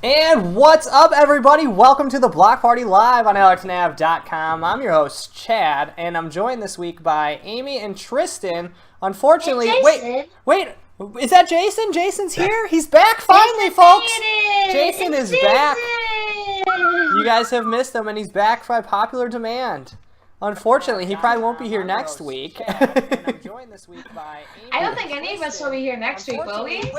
And what's up, everybody? Welcome to the Block Party Live on AlexNav.com. I'm your host, Chad, and I'm joined this week by Amy and Tristan. Unfortunately, wait, is that Jason? Jason's here? He's back finally, folks! Jason is back. You guys have missed him, and he's back by popular demand. Unfortunately, he probably won't be here next week. I don't think any of us will be here next week, will we?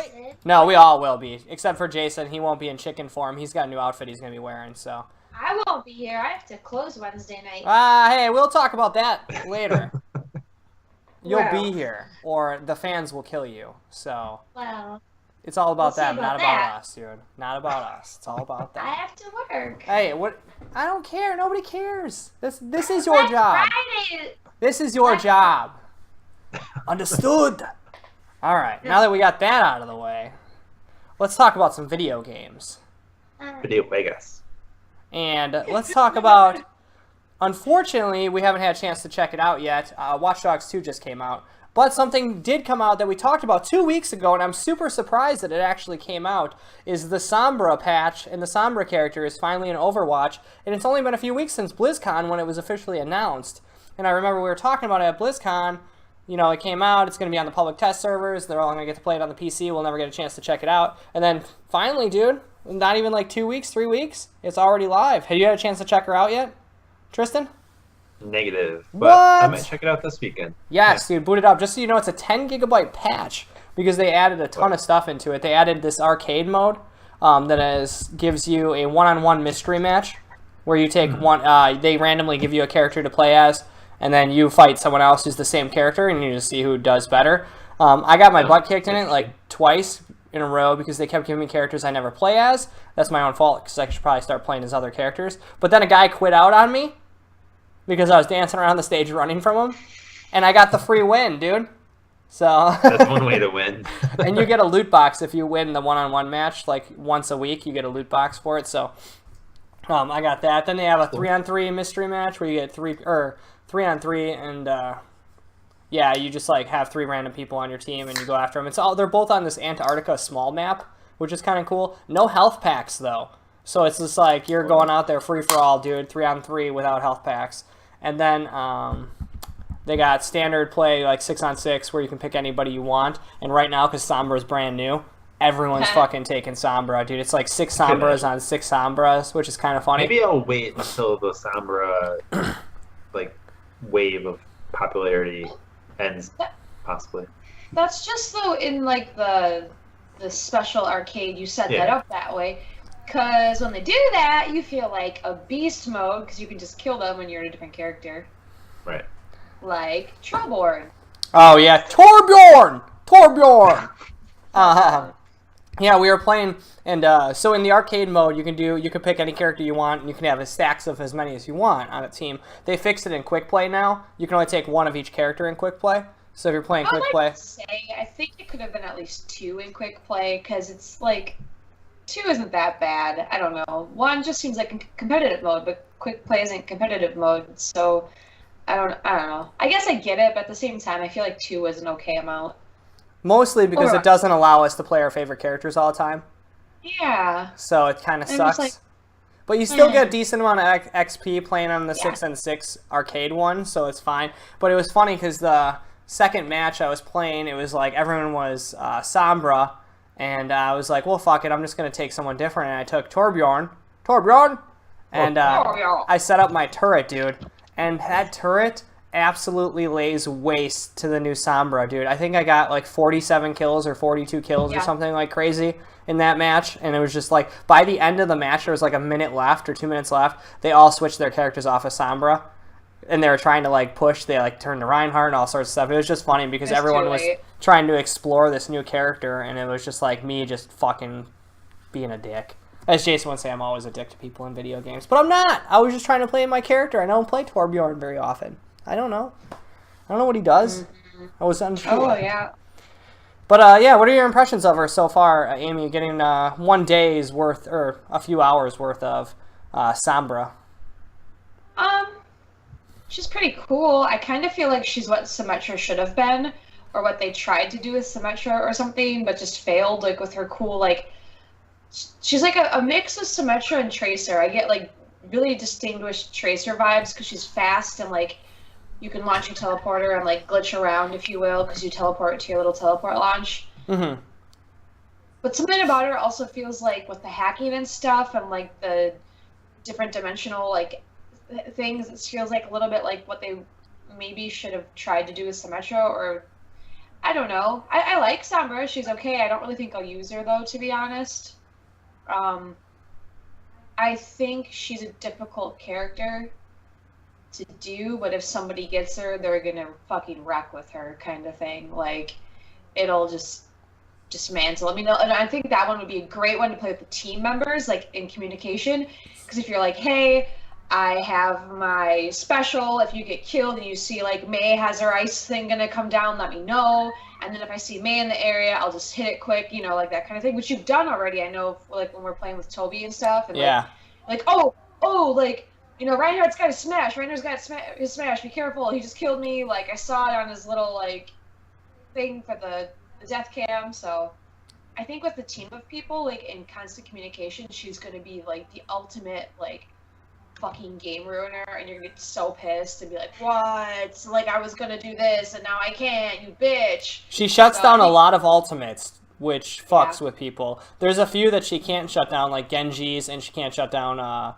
No, we all will be, except for Jason. He won't be in chicken form. He's got a new outfit he's going to be wearing, so. I won't be here. I have to close Wednesday night. Hey, we'll talk about that later. You'll be here, or the fans will kill you, so. Well. It's all about them, about not about us, dude. Not about us. It's all about them. I have to work. Hey, what? I don't care. Nobody cares. This is your job. Friday. This is your job. Understood. All right. Now that we got that out of the way, let's talk about some video games. Video Vegas. And let's talk about. Unfortunately, we haven't had a chance to check it out yet. Watchdogs 2 just came out. But something did come out that we talked about 2 weeks ago, and I'm super surprised that it actually came out, is the Sombra patch, and the Sombra character is finally in Overwatch, and it's only been a few weeks since BlizzCon when it was officially announced. And I remember we were talking about it at BlizzCon, you know, it came out, it's going to be on the public test servers, they're all going to get to play it on the PC, we'll never get a chance to check it out. And then finally, dude, not even like 2 weeks, 3 weeks, it's already live. Have you had a chance to check her out yet, Tristan? Negative, but what? I might check it out this weekend. Yes, dude, boot it up. Just so you know, it's a 10 gigabyte patch because they added a ton of stuff into it. They added this arcade mode gives you a one-on-one mystery match where you take they randomly give you a character to play as, and then you fight someone else who's the same character, and you just see who does better. I got my butt kicked in it like twice in a row because they kept giving me characters I never play as. That's my own fault because I should probably start playing as other characters. But then a guy quit out on me because I was dancing around the stage running from him, and I got the free win, dude. So that's one way to win. And you get a loot box if you win the one-on-one match, like once a week. You get a loot box for it. So I got that. Then they have a 3-on-3 mystery match where you get 3-on-3, and yeah, you just like have 3 random people on your team and you go after them. They're both on this Antarctica small map, which is kind of cool. No health packs though. So it's just like you're going out there free for all, dude. 3-on-3 without health packs. And then they got standard play, like 6-on-6, where you can pick anybody you want. And right now, because Sombra's brand new, everyone's fucking taking Sombra, dude. It's like 6 Sombras on 6 Sombras, which is kind of funny. Maybe I'll wait until the Sombra like wave of popularity ends, possibly. That's just though in like the special arcade you set that up that way. Because when they do that, you feel like a beast mode, because you can just kill them when you're in a different character. Right. Like Trollborn. Oh, yeah. Torbjorn! Yeah, we were playing, and so in the arcade mode, you can pick any character you want, and you can have stacks of as many as you want on a team. They fixed it in quick play now. You can only take one of each character in quick play. So if you're playing quick play... I think it could have been at least 2 in quick play, because it's like... 2 isn't that bad. I don't know. 1 just seems like competitive mode, but quick play isn't competitive mode, so I don't know. I guess I get it, but at the same time, I feel like 2 is an okay amount. Mostly because it doesn't allow us to play our favorite characters all the time. Yeah. So it kind of sucks. But you still get a decent amount of XP playing on the 6-on-6 arcade one, so it's fine. But it was funny because the second match I was playing, it was like everyone was Sombra. And I was like, well, fuck it, I'm just going to take someone different. And I took Torbjorn. And I set up my turret, dude. And that turret absolutely lays waste to the new Sombra, dude. I think I got like 47 kills or 42 kills or something like crazy in that match. And it was just like, by the end of the match, there was like a minute left or 2 minutes left. They all switched their characters off of Sombra. And they were trying to like push, they like turned to Reinhardt and all sorts of stuff. It was just funny because everyone was trying to explore this new character, and it was just like me just fucking being a dick. As Jason would say, I'm always a dick to people in video games. But I'm not! I was just trying to play my character. I don't play Torbjorn very often. I don't know what he does. I was unsure. Oh, yeah. But yeah, what are your impressions of her so far, Amy, getting 1 day's worth, or a few hours worth of Sombra? She's pretty cool. I kind of feel like she's what Symmetra should have been, or what they tried to do with Symmetra or something, but just failed, like with her cool, like, She's like a mix of Symmetra and Tracer. I get like really distinguished Tracer vibes because she's fast and like you can launch your teleporter and like glitch around, if you will, because you teleport to your little teleport launch. Mm-hmm. But something about her also feels like with the hacking and stuff and like the different dimensional like things, it feels like a little bit like what they maybe should have tried to do with Symmetra, or I don't know. I like Sombra. She's okay. I don't really think I'll use her though, to be honest. I think she's a difficult character to do, but if somebody gets her, they're gonna fucking wreck with her, kind of thing. Like, it'll just dismantle. I mean, and I think that one would be a great one to play with the team members, like in communication. Because if you're like, hey, I have my special. If you get killed and you see like May has her ice thing gonna come down, let me know. And then if I see May in the area, I'll just hit it quick, you know, like that kind of thing, which you've done already. I know, like when we're playing with Toby and stuff. And yeah. Like like, you know, Reinhardt's got a smash. Reinhardt's got his smash. Be careful. He just killed me. Like, I saw it on his little, like, thing for the death cam. So I think with the team of people, like, in constant communication, she's going to be, like, the ultimate, like, fucking game ruiner. And you're going to get so pissed and be like, what? Like, I was going to do this, and now I can't, you bitch. She shuts down a lot of ultimates, which fucks with people. There's a few that she can't shut down, like Genji's, and she can't shut down,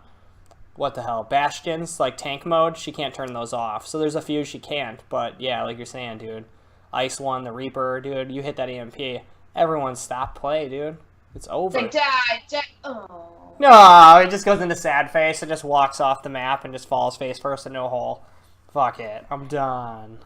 what the hell, Bastions, like tank mode. She can't turn those off. So there's a few she can't, but yeah, like you're saying, dude. Ice One, the Reaper, dude, you hit that EMP. Everyone stop play, dude. It's over. Like, die. Oh. No, it just goes into sad face and just walks off the map and just falls face first into a hole. Fuck it. I'm done.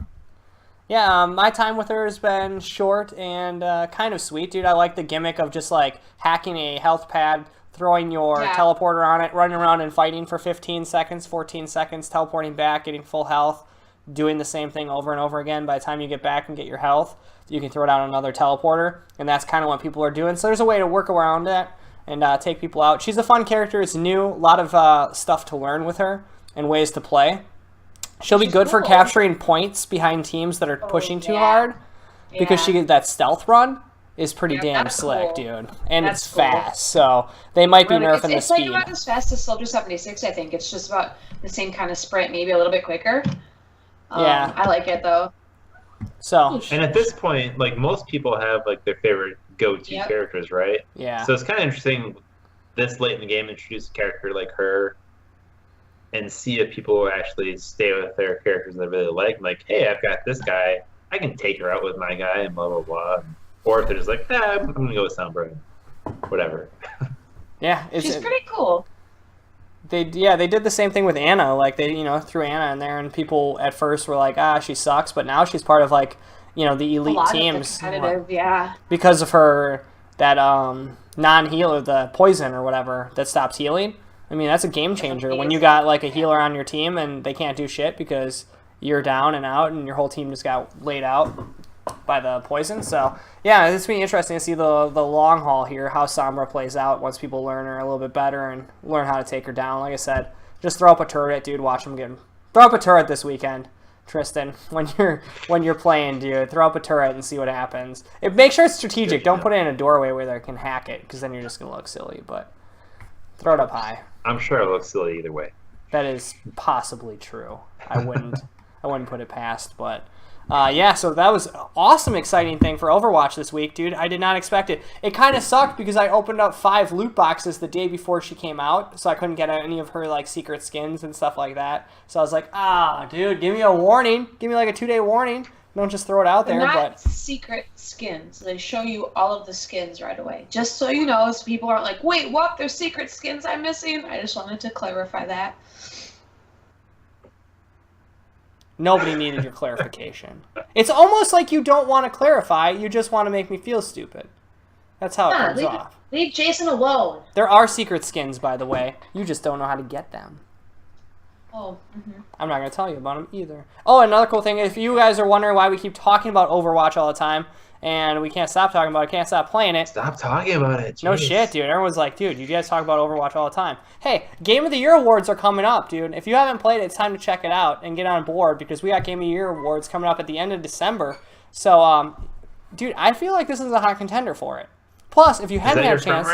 Yeah, my time with her has been short and kind of sweet, dude. I like the gimmick of just, like, hacking a health pad, throwing your teleporter on it, running around and fighting for 15 seconds, 14 seconds, teleporting back, getting full health, doing the same thing over and over again. By the time you get back and get your health, you can throw down another teleporter, and that's kind of what people are doing. So there's a way to work around it and take people out. She's a fun character. It's new. A lot of stuff to learn with her and ways to play. She'll be good for capturing points behind teams that are pushing too hard, because that stealth run is pretty damn slick, dude. And it's fast, so they might be nerfing the speed. It's like about as fast as Soldier 76, I think. It's just about the same kind of sprint, maybe a little bit quicker. Yeah. I like it, though. So. And at this point, like, most people have, like, their favorite go-to characters, right? Yeah. So it's kind of interesting this late in the game to introduce a character like her and see if people will actually stay with their characters they really like. Like, hey, I've got this guy. I can take her out with my guy and blah, blah, blah. Or if they're just like, I'm going to go with Sombra. Whatever. Yeah. She's pretty cool. They did the same thing with Anna. Like, they, threw Anna in there, and people at first were like, she sucks. But now she's part of, like, the elite teams. Competitive, because of her, that non-healer, the poison or whatever, that stops healing. I mean, that's a game changer when you got, like, a healer on your team and they can't do shit because you're down and out and your whole team just got laid out by the poison. So, yeah, it's going to be interesting to see the long haul here, how Sombra plays out once people learn her a little bit better and learn how to take her down. Like I said, just throw up a turret, dude. Watch them get... Throw up a turret this weekend, Tristan, when you're playing, dude. Throw up a turret and see what happens. Make sure it's strategic. Don't put it in a doorway where they can hack it, because then you're just going to look silly, but throw it up high. I'm sure it looks silly either way. That is possibly true. I wouldn't put it past, but yeah, so that was an awesome, exciting thing for Overwatch this week, dude. I did not expect it. It kind of sucked because I opened up 5 loot boxes the day before she came out, so I couldn't get any of her, like, secret skins and stuff like that. So I was like, dude, give me a warning. Give me, like, a 2-day warning. Don't just throw it out there. Not secret skins. They show you all of the skins right away. Just so you know, so people aren't like, wait, what? There's secret skins I'm missing? I just wanted to clarify that. Nobody needed your clarification. It's almost like you don't want to clarify. You just want to make me feel stupid. That's how it comes off. Leave Jason alone. There are secret skins, by the way. You just don't know how to get them. Oh, mm-hmm. I'm not going to tell you about them either. Oh, another cool thing, if you guys are wondering why we keep talking about Overwatch all the time, and we can't stop talking about it, can't stop playing it. Stop talking about it. Jeez. No shit, dude. Everyone's like, dude, you guys talk about Overwatch all the time. Hey, Game of the Year awards are coming up, dude. If you haven't played it, it's time to check it out and get on board, because we got Game of the Year awards coming up at the end of December. So, dude, I feel like this is a hot contender for it. Plus, if you hadn't had a chance...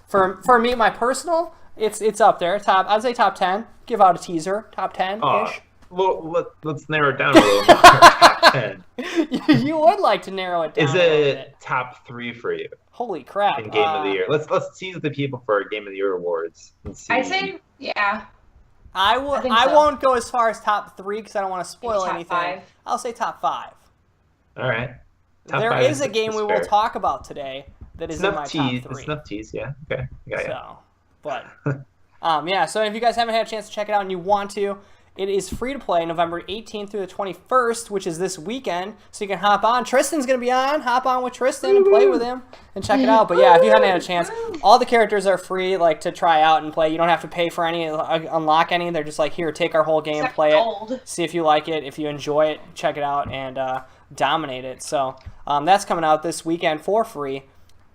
For me, my personal, it's up there. I'd say top 10. Give out a teaser. Top 10-ish. Well, let's narrow it down a little more. Top 10. You would like to narrow it down. Is it top 3 for you? Holy crap! In Game of the Year. Let's tease the people for our Game of the Year awards. And see. I say, yeah. I won't go as far as top 3 because I don't want to spoil top anything. 5. I'll say top 5. All right. There is a game we will talk about today that is in my top 3. It's enough tease, yeah. Okay. So, but yeah. So if you guys haven't had a chance to check it out and you want to, it is free to play November 18th through the 21st, which is this weekend. So you can hop on. Tristan's going to be on. Hop on with Tristan and play with him and check it out. But yeah, if you haven't had a chance, all the characters are free like to try out and play. You don't have to pay for any, unlock any. They're just like, here, take our whole game, play it, see if you like it. If you enjoy it, check it out and dominate it. So that's coming out this weekend for free.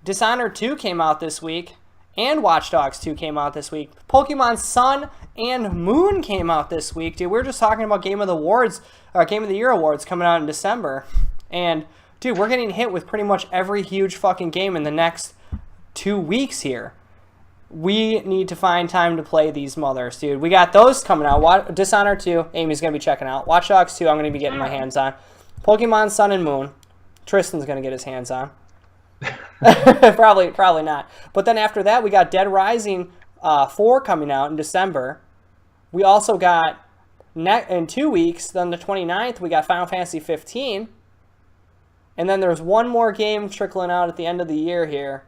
Dishonored 2 came out this week. And Watchdogs 2 came out this week. Pokemon Sun and Moon came out this week, dude. We were just talking about Game of the Year awards coming out in December. And, dude, we're getting hit with pretty much every huge fucking game in the next 2 weeks here. We need to find time to play these mothers, dude. We got those coming out. Dishonored 2, Amy's going to be checking out. Watchdogs 2, I'm going to be getting my hands on. Pokemon Sun and Moon, Tristan's going to get his hands on. probably not. But then after that, we got Dead Rising 4 coming out in December. We also got, in 2 weeks, then the 29th, we got Final Fantasy 15. And then there's one more game trickling out at the end of the year here.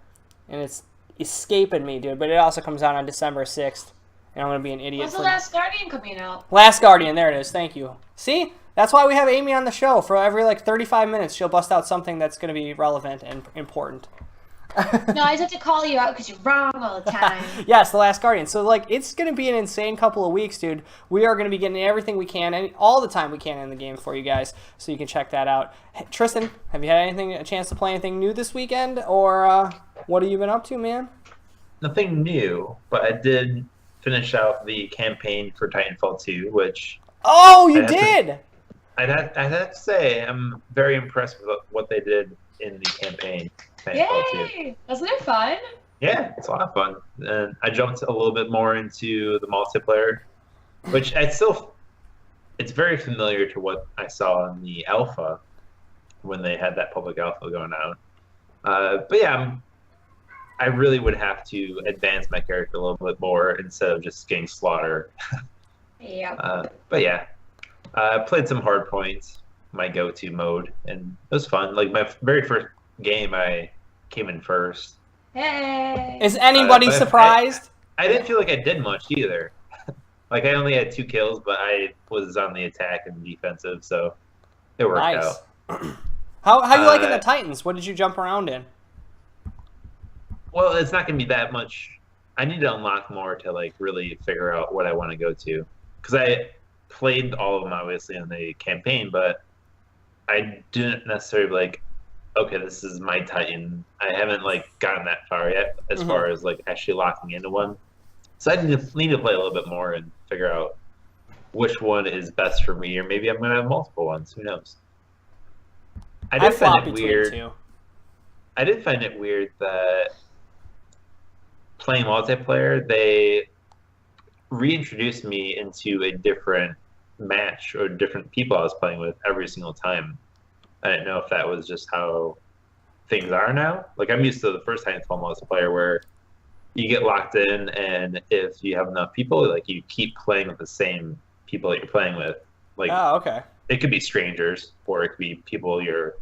And it's escaping me, dude. But it also comes out on December 6th. And I'm going to be an idiot. When's the Last Guardian coming out? Last Guardian, there it is. Thank you. See? That's why we have Amy on the show. For every 35 minutes, she'll bust out something that's going to be relevant and important. No, I just have to call you out because you're wrong all the time. Yes, The Last Guardian. So, it's going to be an insane couple of weeks, dude. We are going to be getting everything we can and all the time we can in the game for you guys, so you can check that out. Hey, Tristan, have you had a chance to play anything new this weekend, or what have you been up to, man? Nothing new, but I did finish out the campaign for Titanfall 2, which... Oh, you did! I'd have to say I'm very impressed with what they did in the campaign. Yay! Wasn't it fun? Yeah, it's a lot of fun. And I jumped a little bit more into the multiplayer, which it's very familiar to what I saw in the alpha when they had that public alpha going out. But yeah, I really would have to advance my character a little bit more instead of just getting slaughtered. Yeah. But yeah. I played some hard points, my go-to mode, and it was fun. Like, my very first game, I came in first. Hey! Is anybody surprised? I didn't feel like I did much either. Like, I only had 2 kills, but I was on the attack and defensive, so it worked out. How you liking the Titans? What did you jump around in? Well, it's not going to be that much. I need to unlock more to, really figure out what I want to go to. Because I played all of them obviously in the campaign, but I didn't necessarily okay, this is my Titan. I haven't gotten that far yet as far as actually locking into one. So I need to play a little bit more and figure out which one is best for me, or maybe I'm gonna have multiple ones. Who knows? I did find it weird. I did find it weird that playing multiplayer, they reintroduced me into a different match or different people I was playing with every single time. I didn't know if that was just how things are now. I'm used to the first Titanfall multiplayer where you get locked in, and if you have enough people, you keep playing with the same people that you're playing with. Oh, okay. It could be strangers, or it could be people you're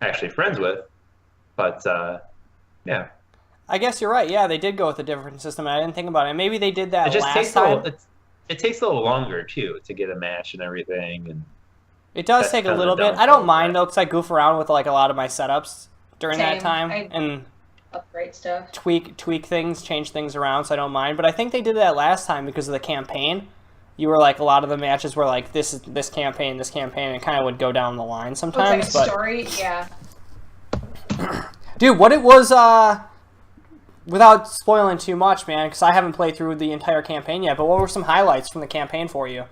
actually friends with. But yeah. I guess you're right. Yeah, they did go with a different system. I didn't think about it. Maybe they did that last time. It takes a little longer, too, to get a match and everything. And it does take a little bit. I don't mind, though, because I goof around with a lot of my setups during that time. And upgrade stuff. Tweak things, change things around, so I don't mind. But I think they did that last time because of the campaign. You were a lot of the matches were this campaign, and it kind of would go down the line sometimes. But story, yeah. Dude, what it was... Without spoiling too much, man, because I haven't played through the entire campaign yet, but what were some highlights from the campaign for you?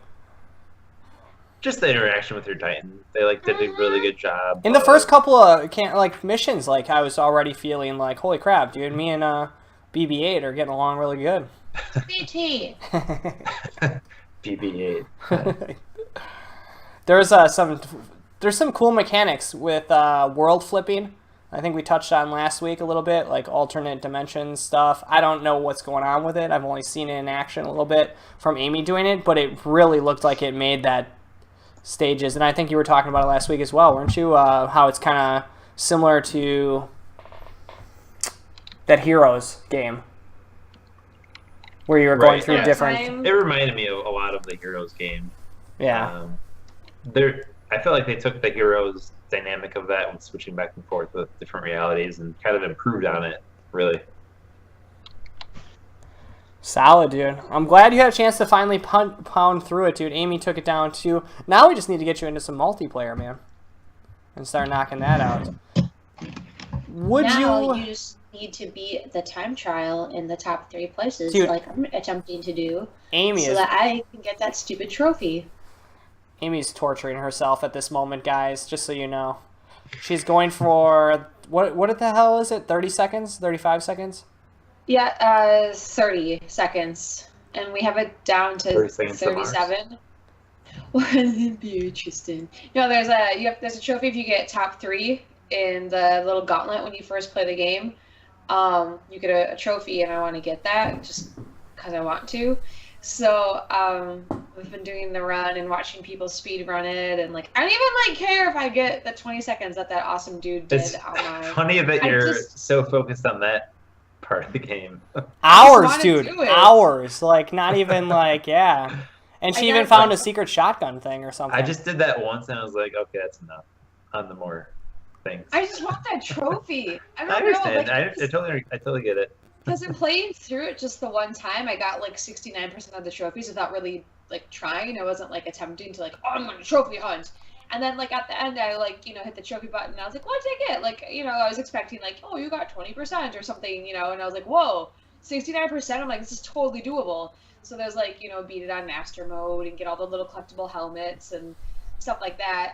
Just the interaction with your Titan. They did a really good job. In the first couple of missions, I was already feeling holy crap, dude. Me and BB-8 are getting along really good. BT. BB-8. There's some cool mechanics with world flipping. I think we touched on last week a little bit, like alternate dimensions stuff. I don't know what's going on with it. I've only seen it in action a little bit from Amy doing it, but it really looked like it made that stages. And I think you were talking about it last week as well, weren't you? How it's kind of similar to that Heroes game, where you were going through different... It reminded me of a lot of the Heroes game. Yeah. I feel like they took the Heroes dynamic of that and switching back and forth with different realities and kind of improved on it, really. Solid, dude. I'm glad you had a chance to finally pound through it, dude. Amy took it down too. Now we just need to get you into some multiplayer, man, and start knocking that out. Now you just need to beat the time trial in the top 3 places, dude, like I'm attempting to do, so that I can get that stupid trophy. Amy's torturing herself at this moment, guys, just so you know. She's going for, what the hell is it, 30 seconds? 35 seconds? Yeah, 30 seconds. And we have it down to 37. Wouldn't it be interesting? No, there's a trophy if you get top 3 in the little gauntlet when you first play the game. You get a trophy, and I want to get that just because I want to. So we've been doing the run and watching people speed run it, and like I don't even care if I get the 20 seconds that awesome dude did. It's funny that you're so focused on that part of the game. Hours, dude, hours. Like not even like yeah. And she even found a secret shotgun thing or something. I just did that once, and I was like, okay, that's enough. On the more things. I just want that trophy. I understand. I totally get it. Because in playing through it just the one time, I got like 69% of the trophies without really like trying. I wasn't like attempting to like, oh, I'm gonna trophy hunt. And then like at the end, I like hit the trophy button. And I was like, well, take it. Like I was expecting like, oh, you got 20% or something, and I was like, whoa, 69%. I'm like, this is totally doable. So there's like beat it on master mode and get all the little collectible helmets and stuff like that.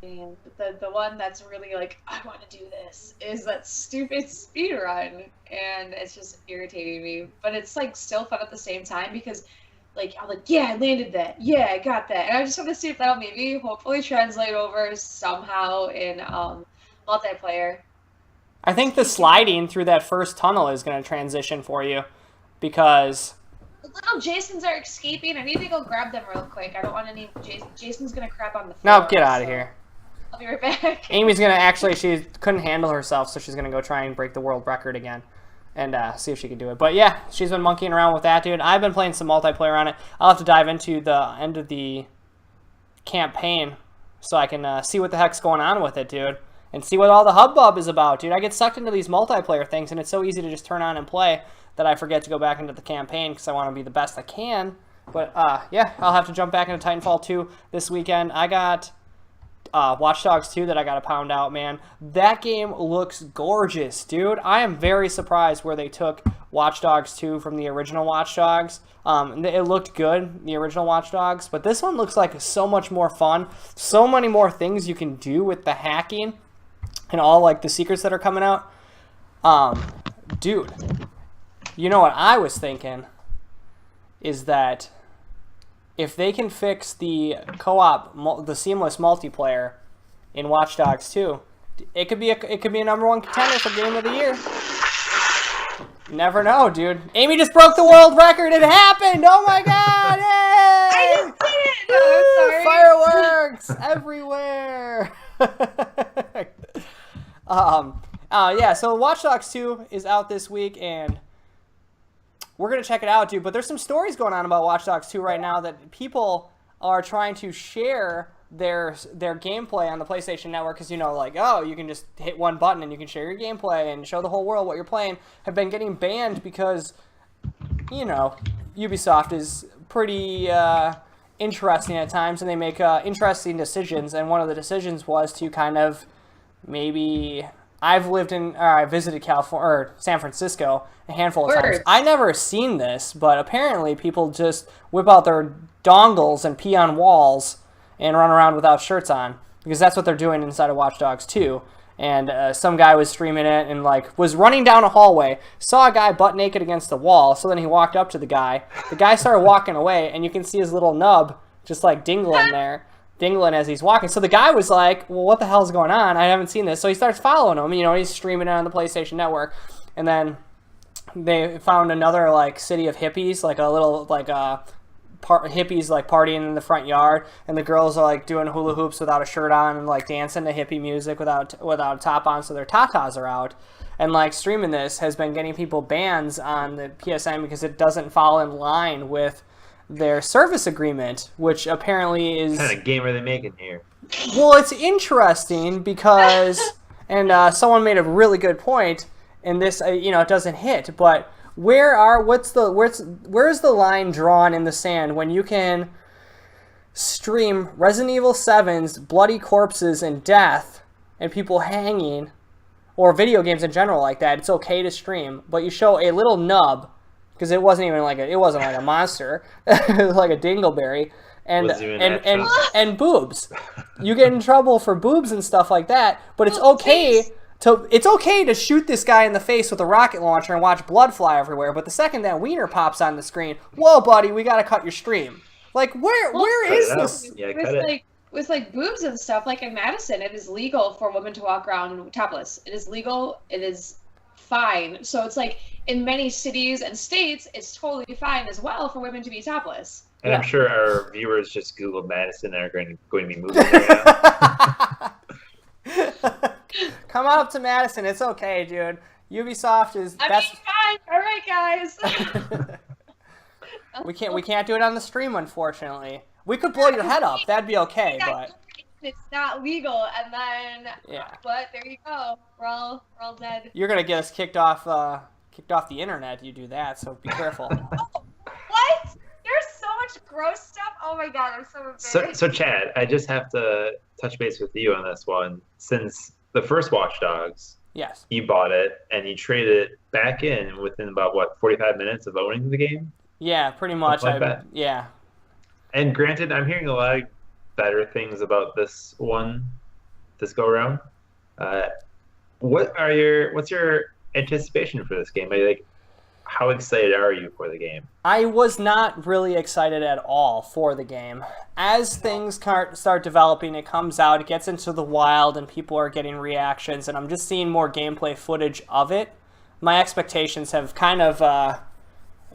And the one that's really like, I want to do this, is that stupid speed run, and it's just irritating me. But it's like still fun at the same time because like I'm like, yeah, I landed that, yeah, I got that, and I just want to see if that'll maybe hopefully translate over somehow in multiplayer. I think the sliding through that first tunnel is going to transition for you because the little Jasons are escaping. I need to go grab them real quick. I don't want any Jason's gonna crap on the floor. No, get out of here. I'll be right back. Amy's gonna she couldn't handle herself, so she's gonna go try and break the world record again and see if she can do it. But yeah, she's been monkeying around with that, dude. I've been playing some multiplayer on it. I'll have to dive into the end of the campaign so I can see what the heck's going on with it, dude, and see what all the hubbub is about, dude. I get sucked into these multiplayer things, and it's so easy to just turn on and play that I forget to go back into the campaign because I want to be the best I can. But yeah, I'll have to jump back into Titanfall 2 this weekend. I got Watchdogs 2 that I got to pound out, man. That game looks gorgeous, dude. I am very surprised where they took Watchdogs 2 from the original Watchdogs. It looked good, the original Watchdogs, but this one looks like so much more fun. So many more things you can do with the hacking and all like the secrets that are coming out. Dude, you know what I was thinking is that if they can fix the co-op, the seamless multiplayer in Watch Dogs 2, it could be a #1 contender for Game of the Year. Never know, dude. Amy just broke the world record. It happened. Oh my god! Yay! I just did it. No, I'm sorry. Fireworks everywhere. Yeah. So Watch Dogs 2 is out this week, and we're going to check it out, dude. But there's some stories going on about Watch Dogs 2 right now that people are trying to share their gameplay on the PlayStation Network because, like, oh, you can just hit one button and you can share your gameplay and show the whole world what you're playing, have been getting banned because, Ubisoft is pretty interesting at times, and they make interesting decisions. And one of the decisions was to kind of maybe... I visited California or San Francisco a handful of times. I never seen this, but apparently people just whip out their dongles and pee on walls and run around without shirts on because that's what they're doing inside of Watch Dogs 2. and some guy was streaming it and like was running down a hallway, saw a guy butt naked against the wall. So then he walked up to the guy. The guy started walking away, and you can see his little nub just like dingling as he's walking. So the guy was like, well, what the hell's going on? I haven't seen this. So he starts following him. You know, he's streaming it on the PlayStation Network, and then they found another like city of hippies, like a little like hippies like partying in the front yard, and the girls are like doing hula hoops without a shirt on and like dancing to hippie music without a top on, so their tatas are out. And like streaming this has been getting people bans on the PSN because it doesn't fall in line with their service agreement, which apparently is... What kind of game are they making here? Well, it's interesting because, and someone made a really good point, and this, you know, it doesn't hit, but where's the line drawn in the sand when you can stream Resident Evil 7's bloody corpses and death and people hanging, or video games in general like that? It's okay to stream, but you show a little nub, because it wasn't like a monster, it was like a dingleberry, and boobs. You get in trouble for boobs and stuff like that, but it's okay to shoot this guy in the face with a rocket launcher and watch blood fly everywhere. But the second that wiener pops on the screen, whoa, buddy, we gotta cut your stream. Like, where is this? Yeah, with like boobs and stuff, like in Madison, it is legal for women to walk around topless. It is legal. It is fine. So it's like in many cities and states, it's totally fine as well for women to be topless. And I'm sure our viewers just Googled Madison and are going to be moving there now. Come on up to Madison. It's okay, dude. Ubisoft is... fine. All right, guys. We can't do it on the stream, unfortunately. We could blow your head up. That'd be okay, but... It's not legal, and then... Yeah. But there you go. We're all dead. You're going to get us kicked off the internet if you do that, so be careful. What? There's so much gross stuff. Oh my god, I'm so embarrassed. So Chad, I just have to touch base with you on this one. Since the first Watchdogs, yes, you bought it and you traded it back in within about 45 minutes of owning the game? Yeah, pretty much. Yeah. And granted, I'm hearing a lot of better things about this go around. What's your anticipation for this game? How excited are you for the game? I was not really excited at all for the game. As things start developing, it comes out, it gets into the wild, and people are getting reactions, and I'm just seeing more gameplay footage of it. My expectations have kind of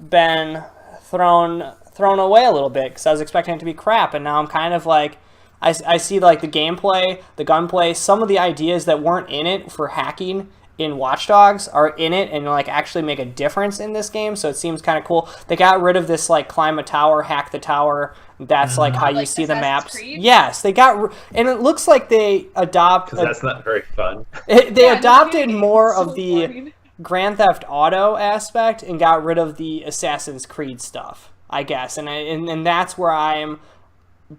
been thrown away a little bit, because I was expecting it to be crap, and now I'm kind of like, I see like the gameplay, the gunplay, some of the ideas that weren't in it for hacking in Watchdogs are in it and like actually make a difference in this game, so it seems kind of cool. They got rid of this like climb a tower, hack the tower. That's like how you see the maps. Creed? Yes, they got, and it looks like they adopt. Because that's not very fun. They adopted more of the Grand Theft Auto aspect and got rid of the Assassin's Creed stuff, I guess, and that's where I'm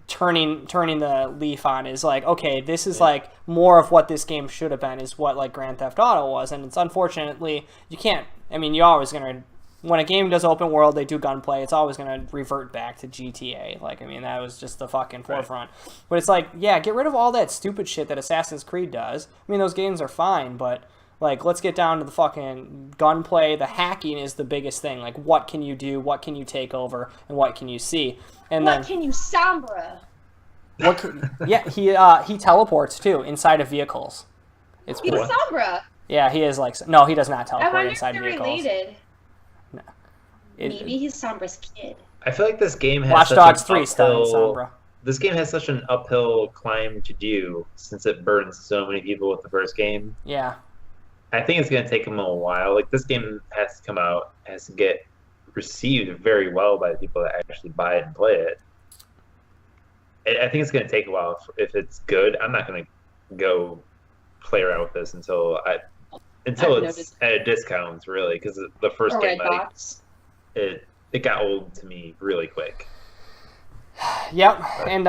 turning the leaf on, is like, okay, this is like more of what this game should have been, is what like Grand Theft Auto was. And it's unfortunately, you can't, I mean, you're always gonna, when a game does open world, they do gunplay, it's always gonna revert back to GTA. Like, I mean, that was just the fucking forefront. But it's like, yeah, get rid of all that stupid shit that Assassin's Creed does. I mean, those games are fine, but like, let's get down to the fucking gunplay. The hacking is the biggest thing. Like, what can you do? What can you take over? And what can you see? And what can you Sombra? He teleports too inside of vehicles. He's Sombra. Yeah, he is like, no, he does not teleport inside vehicles. Related. No. Maybe he's Sombra's kid. I feel like this game has Watchdogs 3 starring Sombra. This game has such an uphill climb to do since it burns so many people with the first game. Yeah. I think it's going to take them a while. Like, this game has to come out, has to get received very well by the people that actually buy it and play it. I think it's going to take a while. If it's good, I'm not going to go play around with this until it's at a discount, really, because the first game, it got old to me really quick. Yep, and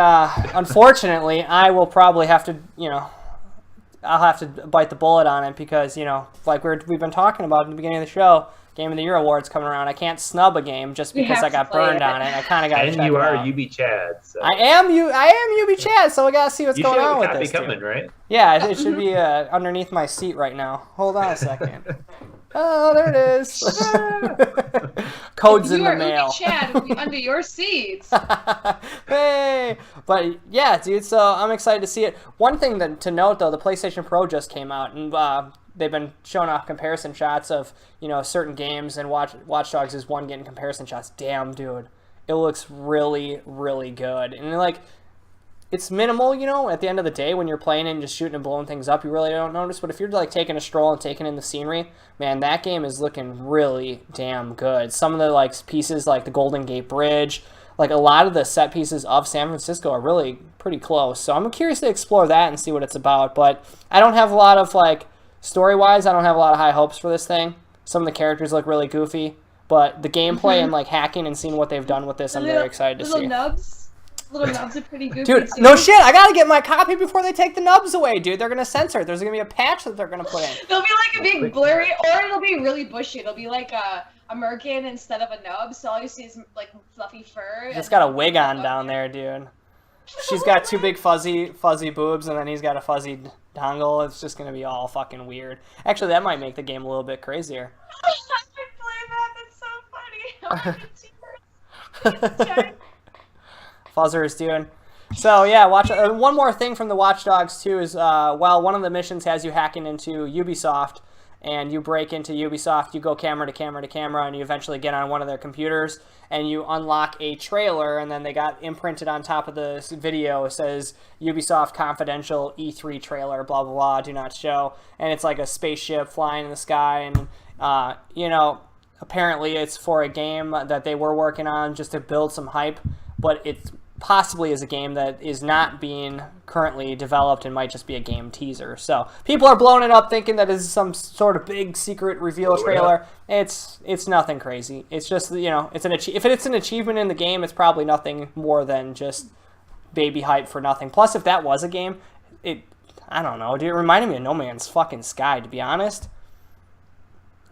unfortunately, I will probably have to, I'll have to bite the bullet on it because, you know, like we've been talking about in the beginning of the show, Game of the Year awards coming around. I can't snub a game just because I got burned on it. I kind of got to check it out. And you are UB Chad. So. I am UB Chad, so I got to see what's going on with this. Coming, right? Yeah, it should be underneath my seat right now. Hold on a second. Oh, there it is. Code's in the mail. Chad will be under your seats. Hey, but yeah, dude. So I'm excited to see it. One thing to note though, the PlayStation Pro just came out, and they've been showing off comparison shots of, you know, certain games, and Watchdogs is one getting comparison shots. Damn, dude, it looks really, really good, and like. It's minimal, you know, at the end of the day when you're playing and just shooting and blowing things up, you really don't notice. But if you're like taking a stroll and taking in the scenery, man, that game is looking really damn good. Some of the like pieces like the Golden Gate Bridge, like a lot of the set pieces of San Francisco are really pretty close. So I'm curious to explore that and see what it's about. But I don't have a lot of like story-wise, I don't have a lot of high hopes for this thing. Some of the characters look really goofy, but the gameplay and like hacking and seeing what they've done with this, I'm very excited to see. Little nubs are pretty goofy. Dude, too. no shit. I gotta get my copy before they take the nubs away, dude. They're gonna censor it. There's gonna be a patch that they're gonna put in. It'll be like a big blurry, or it'll be really bushy. It'll be like a merkin instead of a nub, so all you see is like fluffy fur. He's got a wig on down there, dude. She's got two big fuzzy boobs, and then he's got a fuzzy dongle. It's just gonna be all fucking weird. Actually, that might make the game a little bit crazier. I can play that. That's so funny. Fuzzers, dude. So yeah, one more thing from the Watchdogs too is while one of the missions has you hacking into Ubisoft, and you break into Ubisoft, you go camera to camera to camera, and you eventually get on one of their computers, and you unlock a trailer, and then they got imprinted on top of the video. It says Ubisoft Confidential E3 trailer, blah blah blah, do not show, and it's like a spaceship flying in the sky, and you know, apparently it's for a game that they were working on just to build some hype, but it's possibly is a game that is not being currently developed and might just be a game teaser. So people are blowing it up thinking that it's some sort of big secret reveal trailer. It's nothing crazy. It's just, you know, if it's an achievement in the game, it's probably nothing more than just baby hype for nothing. Plus, if that was a game, I don't know, dude, it reminded me of No Man's fucking Sky, to be honest.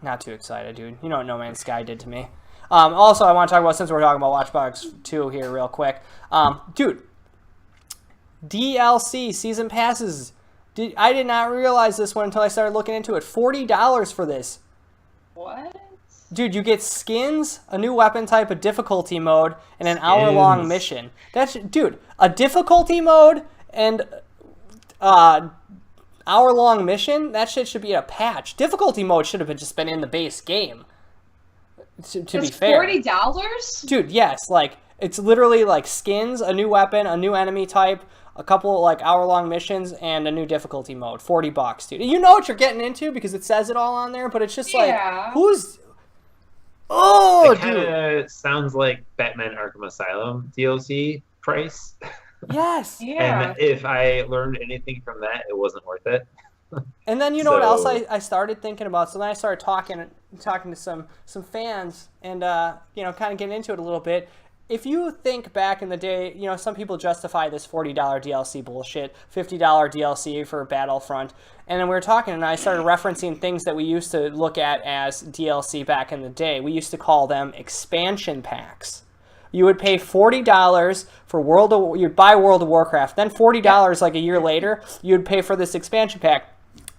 Not too excited, dude. You know what No Man's Sky did to me. Also, I want to talk about, since we're talking about Watch Dogs 2 here real quick. Dude, DLC, season passes. I did not realize this one until I started looking into it. $40 for this. What? Dude, you get skins, a new weapon type, a difficulty mode, and an hour-long mission. Dude, a difficulty mode and hour-long mission? That shit should be a patch. Difficulty mode should have just been in the base game. To be fair, $40, dude. Yes, like it's literally like skins, a new weapon, a new enemy type, a couple like hour-long missions, and a new difficulty mode. $40, dude. You know what you're getting into because it says it all on there. But it's just like, who's? Oh, it kinda sounds like Batman Arkham Asylum DLC price. Yes. Yeah. And if I learned anything from that, it wasn't worth it. And then you know what else I started thinking about? So then I started talking to some fans and you know, kind of getting into it a little bit. If you think back in the day, you know, some people justify this $40 DLC bullshit, $50 DLC for Battlefront. And then we were talking and I started referencing things that we used to look at as DLC back in the day. We used to call them expansion packs. You would pay $40 for you'd buy World of Warcraft. Then $40 like a year later, you'd pay for this expansion pack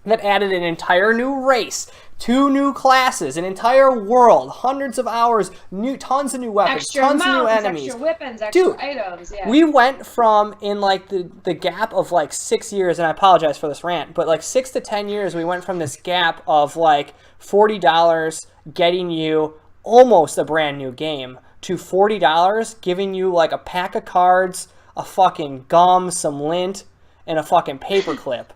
that added an entire new race, 2 new classes, an entire world, hundreds of hours, tons of new weapons, tons of new enemies. Extra weapons, extra items, yeah. We went from, in like the gap of like 6 years, and I apologize for this rant, but like 6 to 10 years, we went from this gap of like $40 getting you almost a brand new game to $40 giving you like a pack of cards, a fucking gum, some lint, and a fucking paperclip.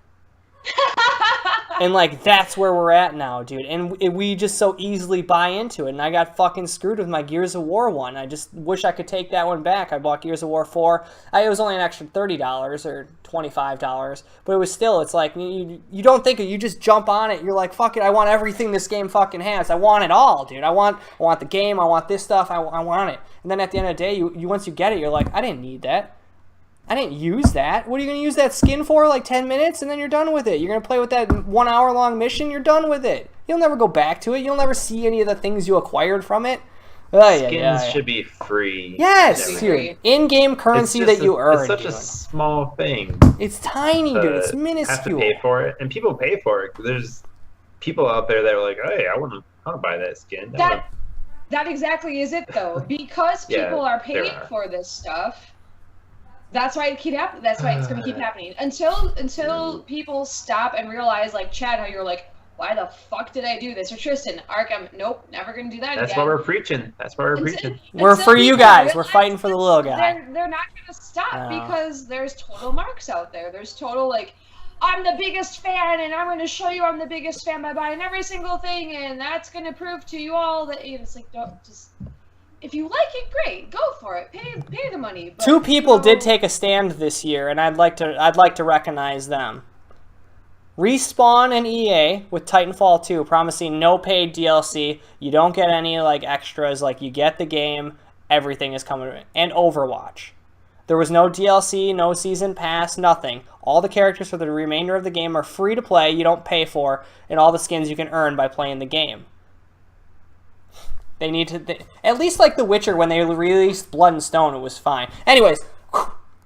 And, like, that's where we're at now, dude. And we just so easily buy into it. And I got fucking screwed with my Gears of War one. I just wish I could take that one back. I bought Gears of War 4. It was only an extra $30 or $25. But it was still, it's like, you don't think it. You just jump on it. You're like, fuck it, I want everything this game fucking has. I want it all, dude. I want the game. I want this stuff. I want it. And then at the end of the day, you once you get it, you're like, I didn't need that. I didn't use that. What are you going to use that skin for? Like 10 minutes and then you're done with it. You're going to play with that 1 hour long mission, you're done with it. You'll never go back to it. You'll never see any of the things you acquired from it. Skins should be free. Yes, dude. In-game currency that you earn. It's such a small thing. It's tiny, dude. It's minuscule. Have to pay for it, and people pay for it. There's people out there that are like, "Hey, I want to buy that skin." That exactly is it, though, because people are paying for this stuff. That's why it keep happening. That's why it's going to keep happening until people stop and realize, like Chad, how you're like, why the fuck did I do this? Or Tristan, Arkham, nope, never going to do that again. That's why we're preaching. We're for you guys. We're fighting for the little guy. They're not going to stop because there's total marks out there. There's total, like, I'm the biggest fan, and I'm going to show you I'm the biggest fan by buying every single thing, and that's going to prove to you all that it's like, don't just... If you like it, great. Go for it. Pay the money. But, 2 people did take a stand this year, and I'd like to recognize them. Respawn and EA with Titanfall 2 promising no paid DLC. You don't get any like extras. Like you get the game. Everything is coming. And Overwatch. There was no DLC, no season pass, nothing. All the characters for the remainder of the game are free to play. You don't pay for, and all the skins you can earn by playing the game. They need to... at least like The Witcher, when they released Blood and Stone, it was fine. Anyways,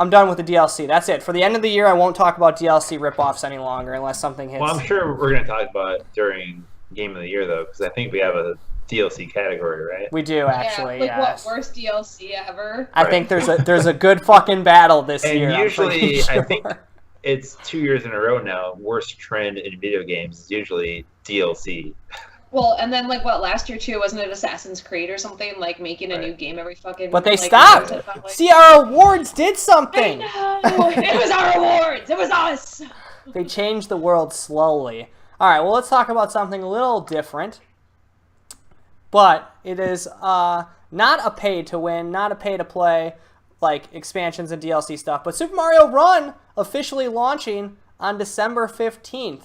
I'm done with the DLC. That's it. For the end of the year, I won't talk about DLC ripoffs any longer unless something hits. Well, I'm sure we're going to talk about it during Game of the Year, though, because I think we have a DLC category, right? We do, actually, what worst DLC ever? I think there's a good fucking battle this year. And usually, I think it's 2 years in a row now, worst trend in video games is usually DLC. Well, and then, like, last year, too, wasn't it Assassin's Creed or something? Like, making a new game every fucking... But they stopped! See, our awards did something! I know! It was our awards! It was us! They changed the world slowly. Alright, well, let's talk about something a little different. But it is not a pay-to-win, not a pay-to-play, like, expansions and DLC stuff. But Super Mario Run officially launching on December 15th.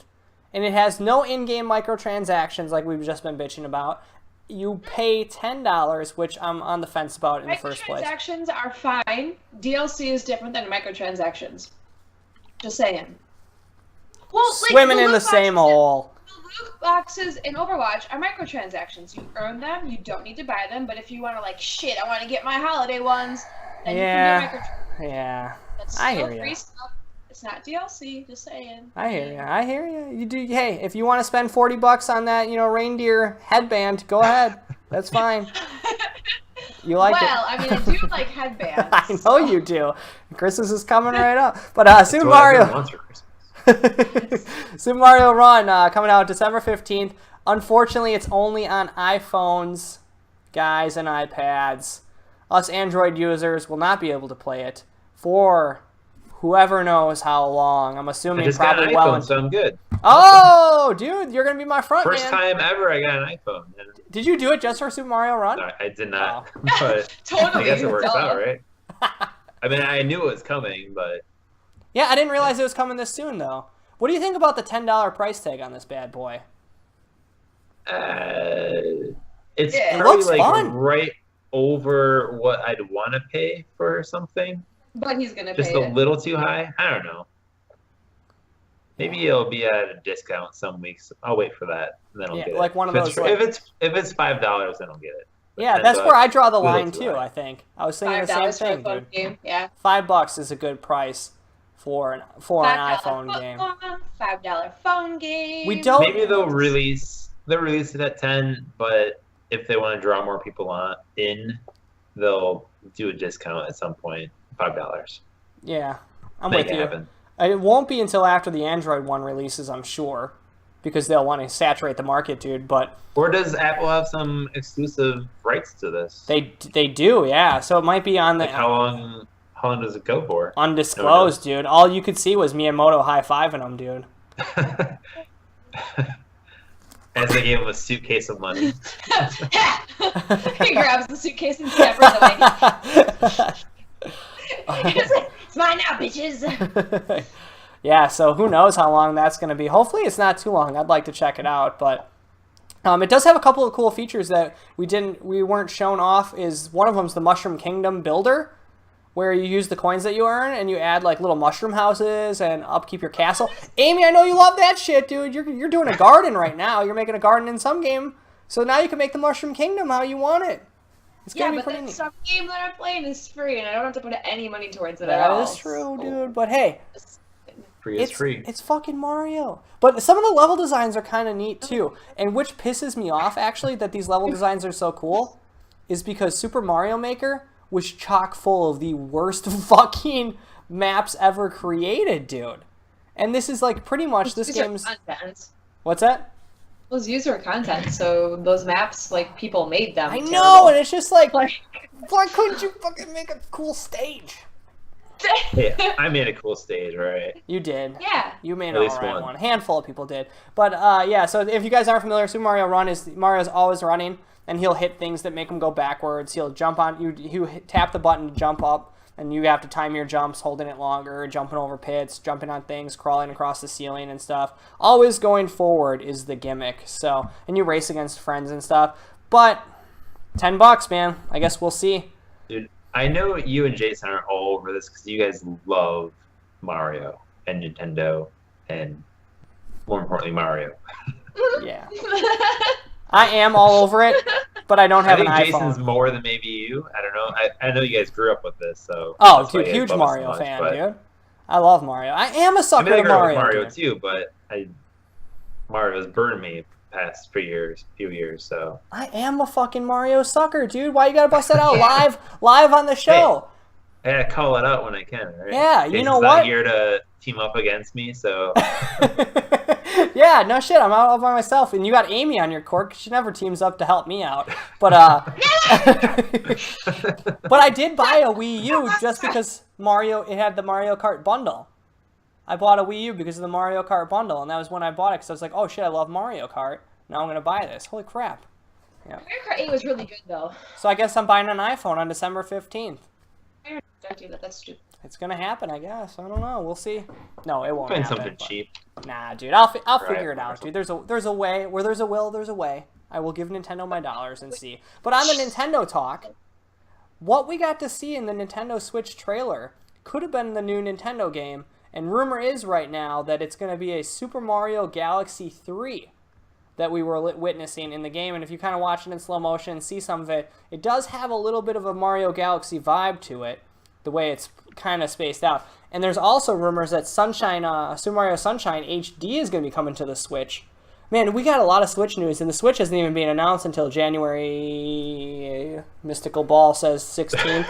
And it has no in-game microtransactions like we've just been bitching about. You pay $10, which I'm on the fence about in the first place. Microtransactions are fine. DLC is different than microtransactions. Just saying. Well, swimming in the same hole. The loot boxes in Overwatch are microtransactions. You earn them. You don't need to buy them. But if you want to, like, shit, I want to get my holiday ones, then you can get microtransactions. Yeah. That's I still hear free you. stuff. It's not DLC, just saying. I hear you. You do. Hey, if you want to spend $40 on that, reindeer headband, go ahead. That's fine. You like it? Well, I mean, I do like headbands. I know you do. Christmas is coming right up. But Super Mario, Super Mario Run coming out December 15th. Unfortunately, it's only on iPhones, guys, and iPads. Us Android users will not be able to play it for whoever knows how long. I'm assuming I just probably got an iPhone, so I'm good. Oh, dude, you're gonna be my front First man. time ever I got an iPhone. Did you do it just for Super Mario Run? No, I did not. But Totally. I guess it works out, right? I mean, I knew it was coming, but yeah, I didn't realize it was coming this soon, though. What do you think about the $10 price tag on this bad boy? It's it probably looks like fun. Right over what I'd want to pay for something. But he's gonna just pay a little too high. I don't know. Maybe it'll be at a discount some weeks. I'll wait for that, and then I'll get it. Like one of those. If it's $5, then I'll get it. But yeah, that's where I draw the line too. high. I think I was thinking the same thing, dude. Game. Yeah. $5 is a good price for an iPhone game. $5 phone game. We don't. Maybe they'll release it at 10, but if they want to draw more people in, they'll do a discount at some point. $5. Yeah, I'm Make with it you. happen. It won't be until after the Android one releases, I'm sure, because they'll want to saturate the market, dude. But or does Apple have some exclusive rights to this? They do, yeah. So it might be on the like how long does it go for? Undisclosed, dude. All you could see was Miyamoto high-fiving them, dude. As they gave him a suitcase of money. He grabs the suitcase and scampers away. It's mine now, bitches. Yeah, so who knows how long that's going to be. Hopefully it's not too long. I'd like to check it out, but it does have a couple of cool features that we weren't shown off. Is one of them's the Mushroom Kingdom Builder, where you use the coins that you earn and you add like little mushroom houses and upkeep your castle. Amy, I know you love that shit, dude. You're doing a garden right now. You're making a garden in some game, so now you can make the Mushroom Kingdom how you want it. It's gonna be pretty neat. Some game that I'm playing is free, and I don't have to put any money towards it at all. That is true, dude. But hey, Free is free. It's fucking Mario. But some of the level designs are kind of neat too, and which pisses me off actually that these level designs are so cool, is because Super Mario Maker was chock full of the worst fucking maps ever created, dude. And this is like pretty much this game's content. What's that? Well, it's user content, so those maps, like, people made them. I know, and it's just like, why couldn't you fucking make a cool stage? Hey, I made a cool stage, right? You did. Yeah. You made an alright one. A handful of people did. But, yeah, so if you guys aren't familiar, Super Mario Run is, Mario's always running, and he'll hit things that make him go backwards. He'll jump on, you tap the button to jump up, and you have to time your jumps, holding it longer, jumping over pits, jumping on things, crawling across the ceiling and stuff. Always going forward is the gimmick. So, and you race against friends and stuff. But $10, man. I guess we'll see. Dude, I know you and Jason are all over this because you guys love Mario and Nintendo, and more importantly, Mario. Yeah. I am all over it, but I don't have an iPhone. I think Jason's more than maybe you. I don't know. I know you guys grew up with this, so. Oh, dude, huge Mario fan, dude. I love Mario. I am a sucker for Mario. I Mario too, but Mario has burned me past few years. So. I am a fucking Mario sucker, dude. Why you gotta bust that out live on the show? Hey, I gotta call it out when I can, right? Yeah, Jason's you know what? not here to team up against me, so. Yeah, no shit. I'm out all by myself, and you got Amy on your court. 'Cause she never teams up to help me out. But but I did buy a Wii U just because it had the Mario Kart bundle. I bought a Wii U because of the Mario Kart bundle, and that was when I bought it because I was like, oh shit, I love Mario Kart. Now I'm gonna buy this. Holy crap! Yeah. Mario Kart 8 was really good though. So I guess I'm buying an iPhone on December 15th. Don't do that. That's stupid. It's gonna happen, I guess. I don't know. We'll see. No, it won't. Find happen, something cheap. Nah, dude. I'll figure it out, dude. There's a way. Where there's a will, there's a way. I will give Nintendo my dollars and see. But on the Nintendo talk, what we got to see in the Nintendo Switch trailer could have been the new Nintendo game, and rumor is right now that it's going to be a Super Mario Galaxy 3 that we were witnessing in the game. And if you kind of watch it in slow motion and see some of it, it does have a little bit of a Mario Galaxy vibe to it, the way it's kind of spaced out. And there's also rumors that Super Mario Sunshine HD is going to be coming to the Switch. Man, we got a lot of Switch news, and the Switch hasn't even been announced until January. Mystical Ball says 16th.